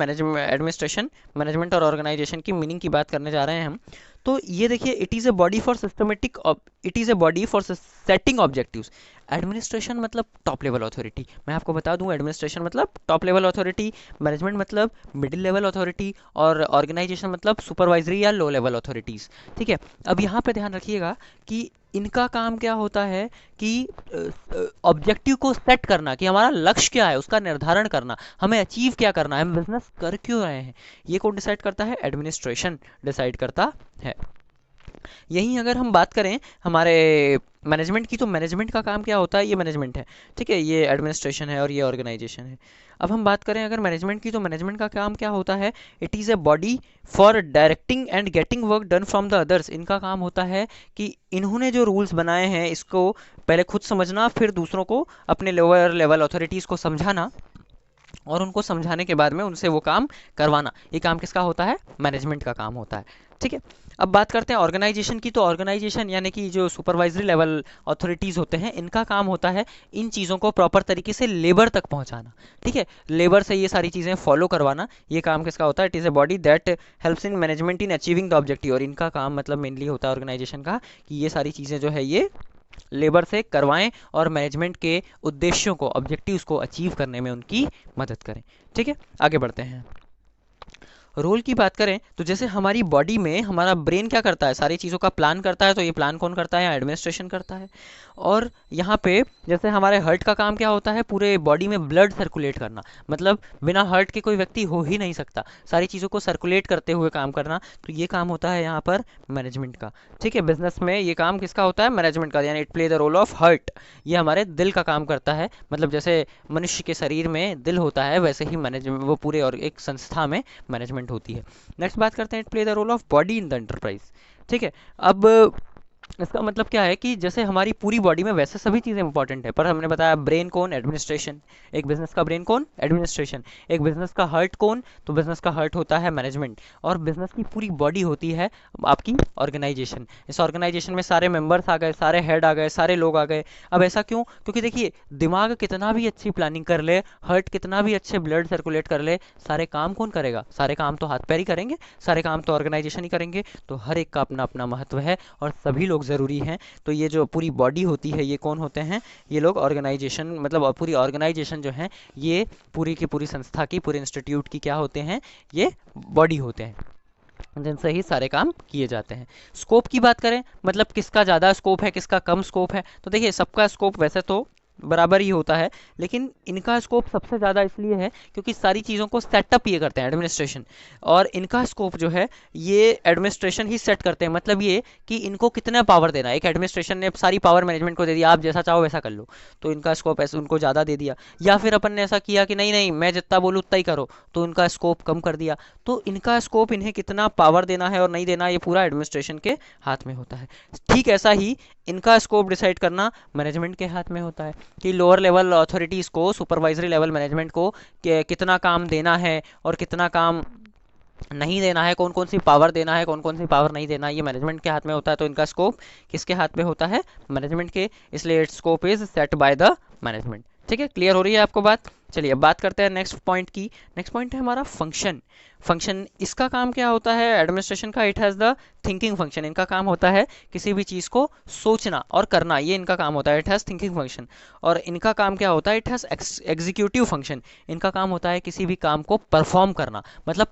मैनेजमेंट और ऑर्गेनाइजेशन की मीनिंग की बात करने जा रहे हैं हम। तो ये देखिए, it is a body for systematic, it is a body for setting objectives. Administration मतलब टॉप लेवल अथॉरिटी, मैं आपको बता दूं, एडमिनिस्ट्रेशन मतलब टॉप लेवल अथॉरिटी, मैनेजमेंट मतलब मिडिल लेवल अथॉरिटी, और ऑर्गेनाइजेशन मतलब सुपरवाइजरी या लो लेवल अथॉरिटीज़। ठीक है, अब यहाँ पे ध्यान रखिएगा कि इनका काम क्या होता है कि ऑब्जेक्टिव को सेट करना, कि हमारा लक्ष्य क्या है उसका निर्धारण करना, हमें अचीव क्या करना है, हम बिजनेस कर क्यों रहे हैं, ये कौन डिसाइड करता है? एडमिनिस्ट्रेशन डिसाइड करता है। यहीं अगर हम बात करें हमारे मैनेजमेंट की, तो मैनेजमेंट का काम क्या होता है? ये मैनेजमेंट है, ठीक है, ये एडमिनिस्ट्रेशन है, और ये ऑर्गेनाइजेशन है। अब हम बात करें अगर मैनेजमेंट की, तो मैनेजमेंट का काम क्या होता है? It is a body for directing and getting work done from the others. इनका काम होता है कि इन्होंने जो रूल्स बनाए हैं इसको पहले खुद समझना, फिर दूसरों को, अपने लोअर लेवल अथॉरिटीज़ को समझाना, और उनको समझाने के बाद में उनसे वो काम करवाना। ये काम किसका होता है? मैनेजमेंट का काम होता है। ठीक है, अब बात करते हैं ऑर्गेनाइजेशन की। तो ऑर्गेनाइजेशन यानी कि जो सुपरवाइजरी लेवल अथॉरिटीज़ होते हैं, इनका काम होता है इन चीज़ों को प्रॉपर तरीके से लेबर तक पहुंचाना। ठीक है, लेबर से ये सारी चीज़ें फॉलो करवाना, ये काम किसका होता है? It is a body that helps in management in achieving the objective. और इनका काम मतलब मेनली होता है ऑर्गेनाइजेशन का कि ये सारी चीज़ें जो है ये लेबर से करवाएं, और मैनेजमेंट के उद्देश्यों को, ऑब्जेक्टिव्स को अचीव करने में उनकी मदद करें। ठीक है, आगे बढ़ते हैं। रोल की बात करें तो जैसे हमारी बॉडी में हमारा ब्रेन क्या करता है? सारी चीज़ों का प्लान करता है, तो ये प्लान कौन करता है? एडमिनिस्ट्रेशन करता है। और यहाँ पे जैसे हमारे हार्ट का काम क्या होता है? पूरे बॉडी में ब्लड सर्कुलेट करना, मतलब बिना हार्ट के कोई व्यक्ति हो ही नहीं सकता, सारी चीज़ों को सर्कुलेट करते हुए काम करना, तो ये काम होता है यहाँ पर मैनेजमेंट का। ठीक है, बिजनेस में ये काम किसका होता है? मैनेजमेंट का, यानी it play the role of heart. ये हमारे दिल का काम करता है, मतलब जैसे मनुष्य के शरीर में दिल होता है, वैसे ही मैनेजमेंट, वो पूरे और एक संस्था में मैनेजमेंट होती है। नेक्स्ट बात करते हैं, it play the role of body in the enterprise. ठीक है, अब इसका मतलब क्या है कि जैसे हमारी पूरी बॉडी में वैसे सभी चीज़ें इंपॉर्टेंट है, पर हमने बताया ब्रेन कौन? एडमिनिस्ट्रेशन। एक बिजनेस का ब्रेन कौन? एडमिनिस्ट्रेशन। एक बिजनेस का हार्ट कौन? तो बिजनेस का हार्ट होता है मैनेजमेंट। और बिजनेस की पूरी बॉडी होती है आपकी ऑर्गेनाइजेशन। इस ऑर्गेनाइजेशन में सारे मेंबर्स आ गए, सारे हेड आ गए, सारे लोग आ गए। अब ऐसा क्यों? क्योंकि देखिए, दिमाग कितना भी अच्छी प्लानिंग कर ले, हार्ट कितना भी अच्छे ब्लड सर्कुलेट कर ले, सारे काम कौन करेगा? सारे काम तो हाथ पैर ही करेंगे, सारे काम तो ऑर्गेनाइजेशन ही करेंगे। तो हर एक का अपना अपना महत्व है, और सभी लोग ज़रूरी हैं। तो ये जो पूरी बॉडी होती है, ये कौन होते हैं? ये लोग ऑर्गेनाइजेशन, मतलब पूरी ऑर्गेनाइजेशन जो है, ये पूरी की पूरी संस्था की, पूरे इंस्टीट्यूट की क्या होते हैं? ये बॉडी होते हैं, जिनसे ही सारे काम किए जाते हैं। स्कोप की बात करें, मतलब किसका ज़्यादा स्कोप है, किसका कम स्कोप है, तो देखिए सबका स्कोप वैसे तो बराबर ही होता है, लेकिन इनका स्कोप सबसे ज़्यादा इसलिए है क्योंकि सारी चीज़ों को सेटअप ये करते हैं एडमिनिस्ट्रेशन, और इनका स्कोप जो है ये एडमिनिस्ट्रेशन ही सेट करते हैं। मतलब ये कि इनको कितना पावर देना है, एक एडमिनिस्ट्रेशन ने सारी पावर मैनेजमेंट को दे दिया, आप जैसा चाहो वैसा कर लो, तो इनका स्कोप ऐसे उनको ज़्यादा दे दिया। या फिर अपन ने ऐसा किया कि नहीं नहीं मैं जितना बोलूँ उतना ही करो, तो इनका स्कोप कम कर दिया। तो इनका स्कोप इन्हें कितना पावर देना है और नहीं देना, ये पूरा एडमिनिस्ट्रेशन के हाथ में होता है। ठीक ऐसा ही इनका स्कोप डिसाइड करना मैनेजमेंट के हाथ में होता है कि लोअर लेवल अथॉरिटीज़ को, सुपरवाइजरी लेवल मैनेजमेंट को कितना काम देना है और कितना काम नहीं देना है, कौन कौन सी पावर देना है, कौन कौन सी पावर नहीं देना, ये मैनेजमेंट के हाथ में होता है। तो इनका स्कोप किसके हाथ में होता है? मैनेजमेंट के, इसलिए it's scope is set by the management. ठीक है, क्लियर हो रही है आपको बात? चलिए अब बात करते हैं नेक्स्ट पॉइंट की। नेक्स्ट पॉइंट है हमारा फंक्शन। फंक्शन, इसका काम क्या होता है एडमिनिस्ट्रेशन का? It has the thinking function. इनका काम होता है किसी भी चीज़ को सोचना और करना, ये इनका काम होता है, इट हैज़ थिंकिंग फंक्शन। और इनका काम क्या होता है? It has executive function. इनका काम होता है किसी भी काम को परफॉर्म करना, मतलब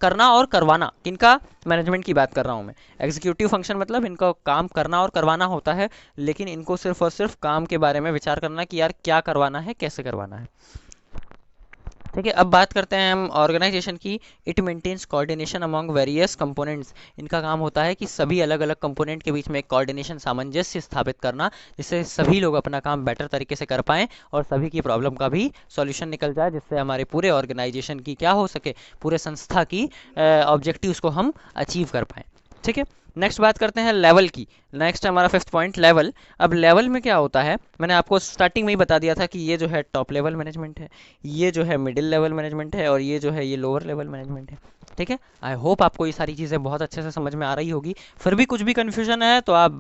करना और करवाना। इनका मैनेजमेंट की बात कर रहा हूँ मैं। एग्जीक्यूटिव फंक्शन मतलब इनका काम करना और करवाना होता है, लेकिन इनको सिर्फ और सिर्फ काम के बारे में विचार करना कि यार क्या करवाना है, कैसे करवाना है। ठीक है, अब बात करते हैं हम ऑर्गेनाइजेशन की। It maintains coordination among various components. इनका काम होता है कि सभी अलग अलग कंपोनेंट के बीच में एक कोऑर्डिनेशन, सामंजस्य स्थापित करना, जिससे सभी लोग अपना काम बेटर तरीके से कर पाएँ और सभी की प्रॉब्लम का भी सॉल्यूशन निकल जाए, जिससे हमारे पूरे ऑर्गेनाइजेशन की क्या हो सके, पूरे संस्था की ऑब्जेक्टिव्स को हम अचीव कर पाएँ। ठीक है, नेक्स्ट बात करते हैं लेवल की। नेक्स्ट हमारा फिफ्थ पॉइंट लेवल। अब लेवल में क्या होता है, मैंने आपको स्टार्टिंग में ही बता दिया था कि ये जो है टॉप लेवल मैनेजमेंट है, ये जो है मिडिल लेवल मैनेजमेंट है, और ये जो है ये लोअर लेवल मैनेजमेंट है। ठीक है, आई होप आपको ये सारी चीज़ें बहुत अच्छे से समझ में आ रही होगी। फिर भी कुछ भी कन्फ्यूजन है तो आप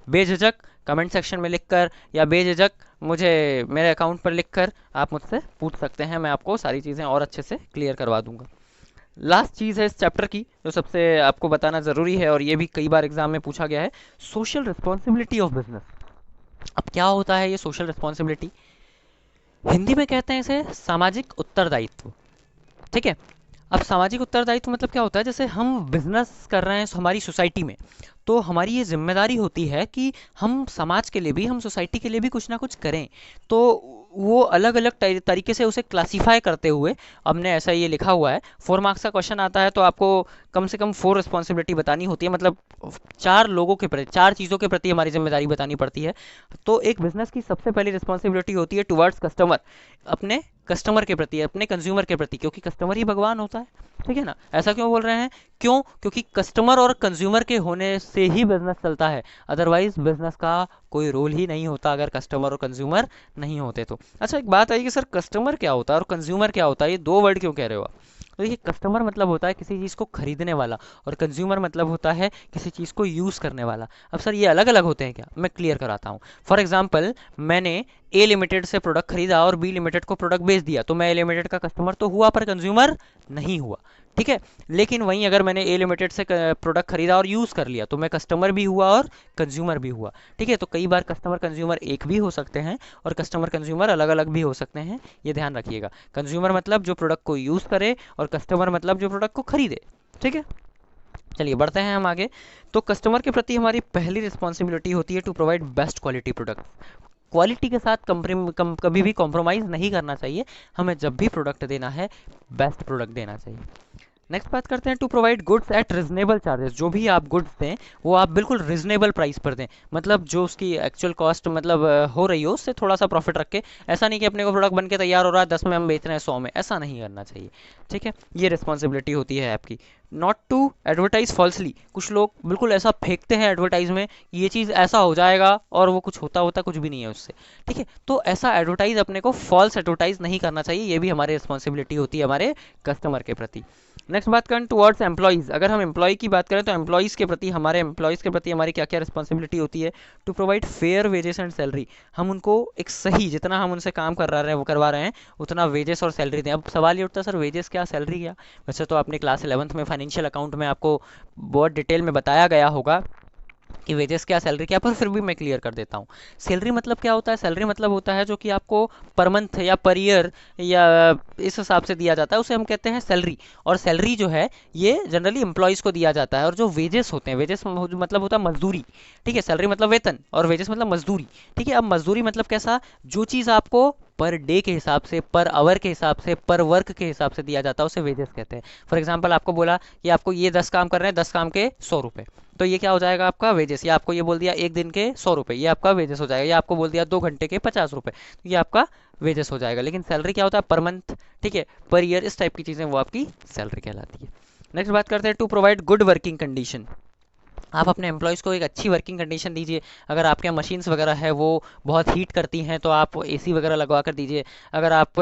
बेझिझक कमेंट सेक्शन में लिखकर या बेझिझक मुझे मेरे अकाउंट पर लिखकर आप मुझसे पूछ सकते हैं, मैं आपको सारी चीज़ें और अच्छे से क्लियर करवा दूंगा। लास्ट चीज़ है इस चैप्टर की जो सबसे आपको बताना ज़रूरी है, और ये भी कई बार एग्जाम में पूछा गया है, सोशल रिस्पॉन्सिबिलिटी ऑफ बिजनेस। अब क्या होता है ये सोशल रिस्पॉन्सिबिलिटी? हिंदी में कहते हैं इसे सामाजिक उत्तरदायित्व। ठीक है, अब सामाजिक उत्तरदायित्व मतलब क्या होता है? जैसे हम बिजनेस कर रहे हैं हमारी सोसाइटी में, तो हमारी ये जिम्मेदारी होती है कि हम समाज के लिए भी, हम सोसाइटी के लिए भी कुछ ना कुछ करें। तो वो अलग अलग तरीके से उसे क्लासीफाई करते हुए हमने ऐसा ये लिखा हुआ है। 4 मार्क्स का क्वेश्चन आता है तो आपको कम से कम 4 रिस्पॉन्सिबिलिटी बतानी होती है, मतलब 4 लोगों के प्रति, 4 चीज़ों के प्रति हमारी जिम्मेदारी बतानी पड़ती है। तो एक बिजनेस की सबसे पहली रिस्पॉन्सिबिलिटी होती है टुवर्ड्स कस्टमर, अपने कस्टमर के प्रति, अपने कंज्यूमर के प्रति, क्योंकि कस्टमर ही भगवान होता है। ठीक है ना? ऐसा क्यों बोल रहे हैं? क्यों? क्योंकि कस्टमर और कंज्यूमर के होने से ही बिजनेस चलता है, अदरवाइज बिजनेस का कोई रोल ही नहीं होता अगर कस्टमर और कंज्यूमर नहीं होते तो। अच्छा, एक बात आई कि सर कस्टमर क्या होता है और कंज्यूमर क्या होता है, ये दो वर्ड क्यों कह रहे हो आप? तो देखिए, कस्टमर मतलब होता है किसी चीज़ को खरीदने वाला, और कंज्यूमर मतलब होता है किसी चीज़ को यूज़ करने वाला। अब सर ये अलग अलग होते हैं क्या? मैं क्लियर कराता हूँ। फॉर एग्जाम्पल, मैंने ए लिमिटेड से प्रोडक्ट खरीदा और बी लिमिटेड को प्रोडक्ट बेच दिया, तो मैं ए लिमिटेड का कस्टमर तो हुआ पर कंज्यूमर नहीं हुआ। ठीक है, लेकिन वहीं अगर मैंने ए लिमिटेड से प्रोडक्ट खरीदा और यूज़ कर लिया, तो मैं कस्टमर भी हुआ और कंज्यूमर भी हुआ। ठीक है, तो कई बार कस्टमर कंज्यूमर एक भी हो सकते हैं और कस्टमर कंज्यूमर अलग अलग भी हो सकते हैं, ये ध्यान रखिएगा। कंज्यूमर मतलब जो प्रोडक्ट को यूज़ करे, और कस्टमर मतलब जो प्रोडक्ट को खरीदे। ठीक है, चलिए बढ़ते हैं हम आगे। तो कस्टमर के प्रति हमारी पहली रिस्पॉन्सिबिलिटी होती है to provide best quality product. Quality के साथ कभी भी कॉम्प्रोमाइज़ नहीं करना चाहिए। हमें जब भी प्रोडक्ट देना है, बेस्ट प्रोडक्ट देना चाहिए। नेक्स्ट बात करते हैं to provide goods at reasonable charges. जो भी आप गुड्स दें वो आप बिल्कुल रिजनेबल प्राइस पर दें, मतलब जो उसकी एक्चुअल कॉस्ट मतलब हो रही हो उससे थोड़ा सा प्रॉफिट रख के। ऐसा नहीं कि अपने को प्रोडक्ट बन के तैयार हो रहा है 10 में हम बेच रहे हैं 100 में, ऐसा नहीं करना चाहिए। ठीक है, ये रिस्पॉन्सिबिलिटी होती है आपकी। Not to advertise falsely. कुछ लोग बिल्कुल ऐसा फेंकते हैं एडवर्टाइज में, ये चीज़ ऐसा हो जाएगा, और वो कुछ होता होता कुछ भी नहीं है उससे। ठीक है, तो ऐसा एडवर्टाइज अपने को फॉल्स एडवर्टाइज नहीं करना चाहिए, ये भी हमारी रिस्पॉन्सिबिलिटी होती है हमारे कस्टमर के प्रति। नेक्स्ट बात करें टुवर्ड्स एम्प्लॉइज़। अगर हम एम्प्लॉय की बात करें तो एम्प्लॉइज़ के प्रति, हमारे एम्प्लॉइज़ के प्रति हमारी क्या क्या रिस्पॉन्सिबिलिटी होती है? To provide fair wages and salary. हम उनको एक सही, जितना हम उनसे काम करवा रहे हैं उतना वेजेस और सैलरी दें। अब सवाल ये उठता है सर वेजेस क्या, सैलरी क्या? वैसे तो आपने क्लास 11th में फाइनेंशियल अकाउंट में आपको बहुत डिटेल में बताया गया होगा कि वेजेस क्या सैलरी क्या, पर फिर भी मैं क्लियर कर देता हूँ। सैलरी मतलब क्या होता है? सैलरी मतलब होता है जो कि आपको पर मंथ या पर ईयर या इस हिसाब से दिया जाता है, उसे हम कहते हैं सैलरी। और सैलरी जो है ये जनरली एम्प्लॉयज़ को दिया जाता है। और जो वेजेस होते हैं, वेजेस मतलब होता है मजदूरी, ठीक है। सैलरी मतलब वेतन और वेजेस मतलब मजदूरी, ठीक है। अब मजदूरी मतलब कैसा? जो चीज़ आपको पर डे के हिसाब से, पर आवर के हिसाब से, पर वर्क के हिसाब से दिया जाता है, उसे वेजेस कहते हैं। फॉर एग्जांपल आपको बोला कि आपको ये 10 काम कर रहे हैं, 10 काम के 100 रुपये, तो ये क्या हो जाएगा आपका वेजेस। या आपको ये बोल दिया एक दिन के 100 रुपये, ये आपका वेजेस हो जाएगा। या आपको बोल दिया 2 घंटे के 50 रुपये, तो ये आपका वेजेस हो जाएगा। लेकिन सैलरी क्या होता है? पर मंथ, ठीक है, पर ईयर, इस टाइप की चीज़ें वो आपकी सैलरी कहलाती है। नेक्स्ट बात करते हैं to provide good working condition. आप अपने एम्प्लॉयज़ को एक अच्छी वर्किंग कंडीशन दीजिए। अगर आपके यहाँ मशीन्स वगैरह है वो बहुत हीट करती हैं तो आप एसी वगैरह लगवा कर दीजिए। अगर आप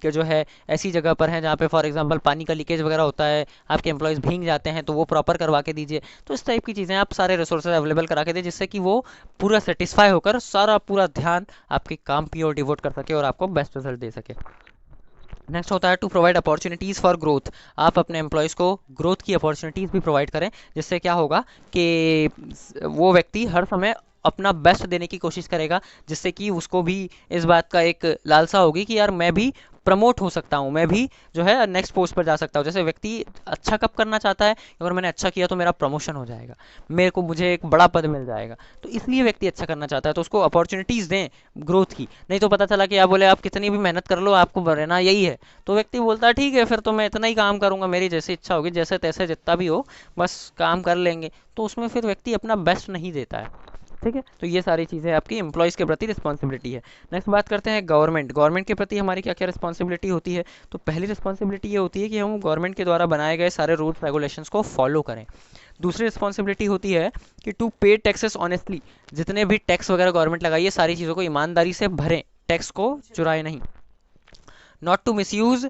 के जो है ऐसी जगह पर हैं जहाँ पे फॉर एग्जांपल पानी का लीकेज वगैरह होता है, आपके एम्प्लॉयज़ भीग जाते हैं, तो वो प्रॉपर करवा के दीजिए। तो इस टाइप की चीज़ें आप सारे रिसोर्सेज अवेलेबल करा के दें, जिससे कि वो पूरा सेटिस्फाई होकर सारा पूरा ध्यान आपके काम की ओर डिवोट कर सके और आपको बेस्ट रिजल्ट दे सके। नेक्स्ट होता है to provide opportunities for growth. आप अपने एम्प्लॉयज़ को ग्रोथ की अपॉर्चुनिटीज़ भी प्रोवाइड करें, जिससे क्या होगा कि वो व्यक्ति हर समय अपना बेस्ट देने की कोशिश करेगा, जिससे कि उसको भी इस बात का एक लालसा होगी कि यार मैं भी प्रमोट हो सकता हूँ, मैं भी जो है नेक्स्ट पोस्ट पर जा सकता हूँ। जैसे व्यक्ति अच्छा कब करना चाहता है? अगर मैंने अच्छा किया तो मेरा प्रमोशन हो जाएगा, मुझे एक बड़ा पद मिल जाएगा। तो इसलिए व्यक्ति अच्छा करना चाहता है, तो उसको अपॉर्चुनिटीज़ दें ग्रोथ की। नहीं तो पता चला कि आप बोले आप कितनी भी मेहनत कर लो, आपको रहना यही है, तो व्यक्ति बोलता है ठीक है फिर तो मैं इतना ही काम करूंगा, मेरी जैसी इच्छा होगी, जैसे तैसे जितना भी हो बस काम कर लेंगे। तो उसमें फिर व्यक्ति अपना बेस्ट नहीं देता है, ठीक है। तो ये सारी चीज़ें आपकी एम्प्लॉयज़ के प्रति रिस्पॉन्सिबिलिटी है। नेक्स्ट बात करते हैं गवर्नमेंट। गवर्नमेंट के प्रति हमारी क्या क्या रिस्पॉन्सिबिलिटी होती है? तो पहली रिस्पॉन्सिबिलिटी ये होती है कि हम गवर्नमेंट के द्वारा बनाए गए सारे रूल्स रेगुलेशंस को फॉलो करें। दूसरी रिस्पॉन्सिबिलिटी होती है कि टू पे टैक्सेस ऑनेस्टली। जितने भी टैक्स वगैरह गवर्नमेंट लगाई है सारी चीज़ों को ईमानदारी से भरें, टैक्स को चुराए नहीं। Not to misuse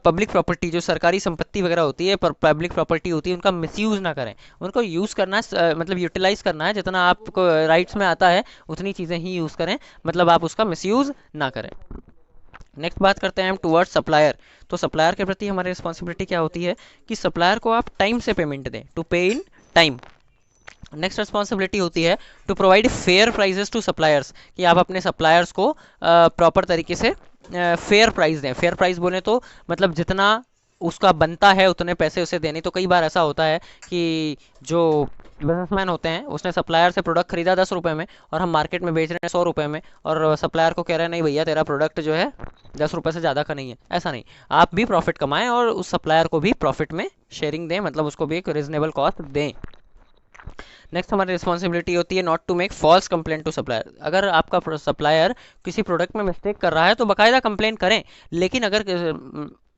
public property. जो सरकारी संपत्ति वगैरह होती है, पर पब्लिक प्रॉपर्टी होती है, उनका मिसयूज़ ना करें। उनको यूज़ करना है, मतलब यूटिलाइज़ करना है, जितना आपको राइट्स में आता है उतनी चीज़ें ही यूज़ करें, मतलब आप उसका मिसयूज़ ना करें। नेक्स्ट बात करते हैं हम टूवर्ड्स सप्लायर। तो सप्लायर के प्रति हमारी रिस्पॉन्सिबिलिटी क्या होती है कि सप्लायर को आप टाइम से पेमेंट दें, टू पे इन टाइम। नेक्स्ट रिस्पॉन्सिबिलिटी होती है to provide fair prices to suppliers, कि आप अपने सप्लायर्स को प्रॉपर तरीके से फेयर प्राइस दें। फेयर प्राइस बोले तो मतलब जितना उसका बनता है उतने पैसे उसे देने। तो कई बार ऐसा होता है कि जो बिजनेसमैन होते हैं उसने सप्लायर से प्रोडक्ट खरीदा 10 रुपये में और हम मार्केट में बेच रहे हैं 100 रुपये में, और सप्लायर को कह रहे हैं नहीं भैया तेरा प्रोडक्ट जो है 10 रुपये से ज़्यादा का नहीं है। ऐसा नहीं, आप भी प्रॉफिट कमाएं और उस सप्लायर को भी प्रॉफिट में शेयरिंग दें, मतलब उसको भी एक रिजनेबल कॉस्ट दें। नेक्स्ट हमारी रिस्पॉन्सिबिलिटी होती है not to make false complaint to supplier. अगर आपका सप्लायर किसी प्रोडक्ट में मिस्टेक कर रहा है तो बाकायदा कंप्लेन करें, लेकिन अगर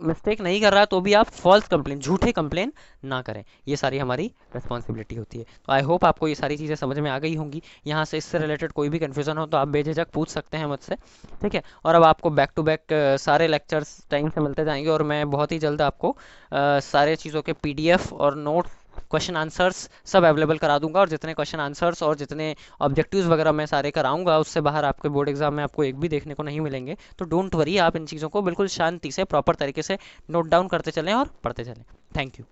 मिस्टेक नहीं कर रहा है तो भी आप फॉल्स कंप्लेन, झूठे कंप्लेन ना करें। ये सारी हमारी रिस्पॉन्सिबिलिटी होती है। तो आई होप आपको ये सारी चीज़ें समझ में आ गई होंगी। यहाँ से इससे रिलेटेड कोई भी कन्फ्यूज़न हो तो आप बेझिझक पूछ सकते हैं मुझसे, ठीक है। और अब आपको बैक टू बैक सारे लेक्चर्स टाइम से मिलते जाएंगे, और मैं बहुत ही जल्द आपको सारे चीज़ों के PDF और नोट्स, क्वेश्चन आंसर्स सब अवेलेबल करा दूंगा। और जितने क्वेश्चन आंसर्स और जितने ऑब्जेक्टिव्स वगैरह मैं सारे कराऊंगा, उससे बाहर आपके बोर्ड एग्जाम में आपको एक भी देखने को नहीं मिलेंगे। तो डोंट वरी, आप इन चीज़ों को बिल्कुल शांति से प्रॉपर तरीके से नोट डाउन करते चलें और पढ़ते चलें। Thank you.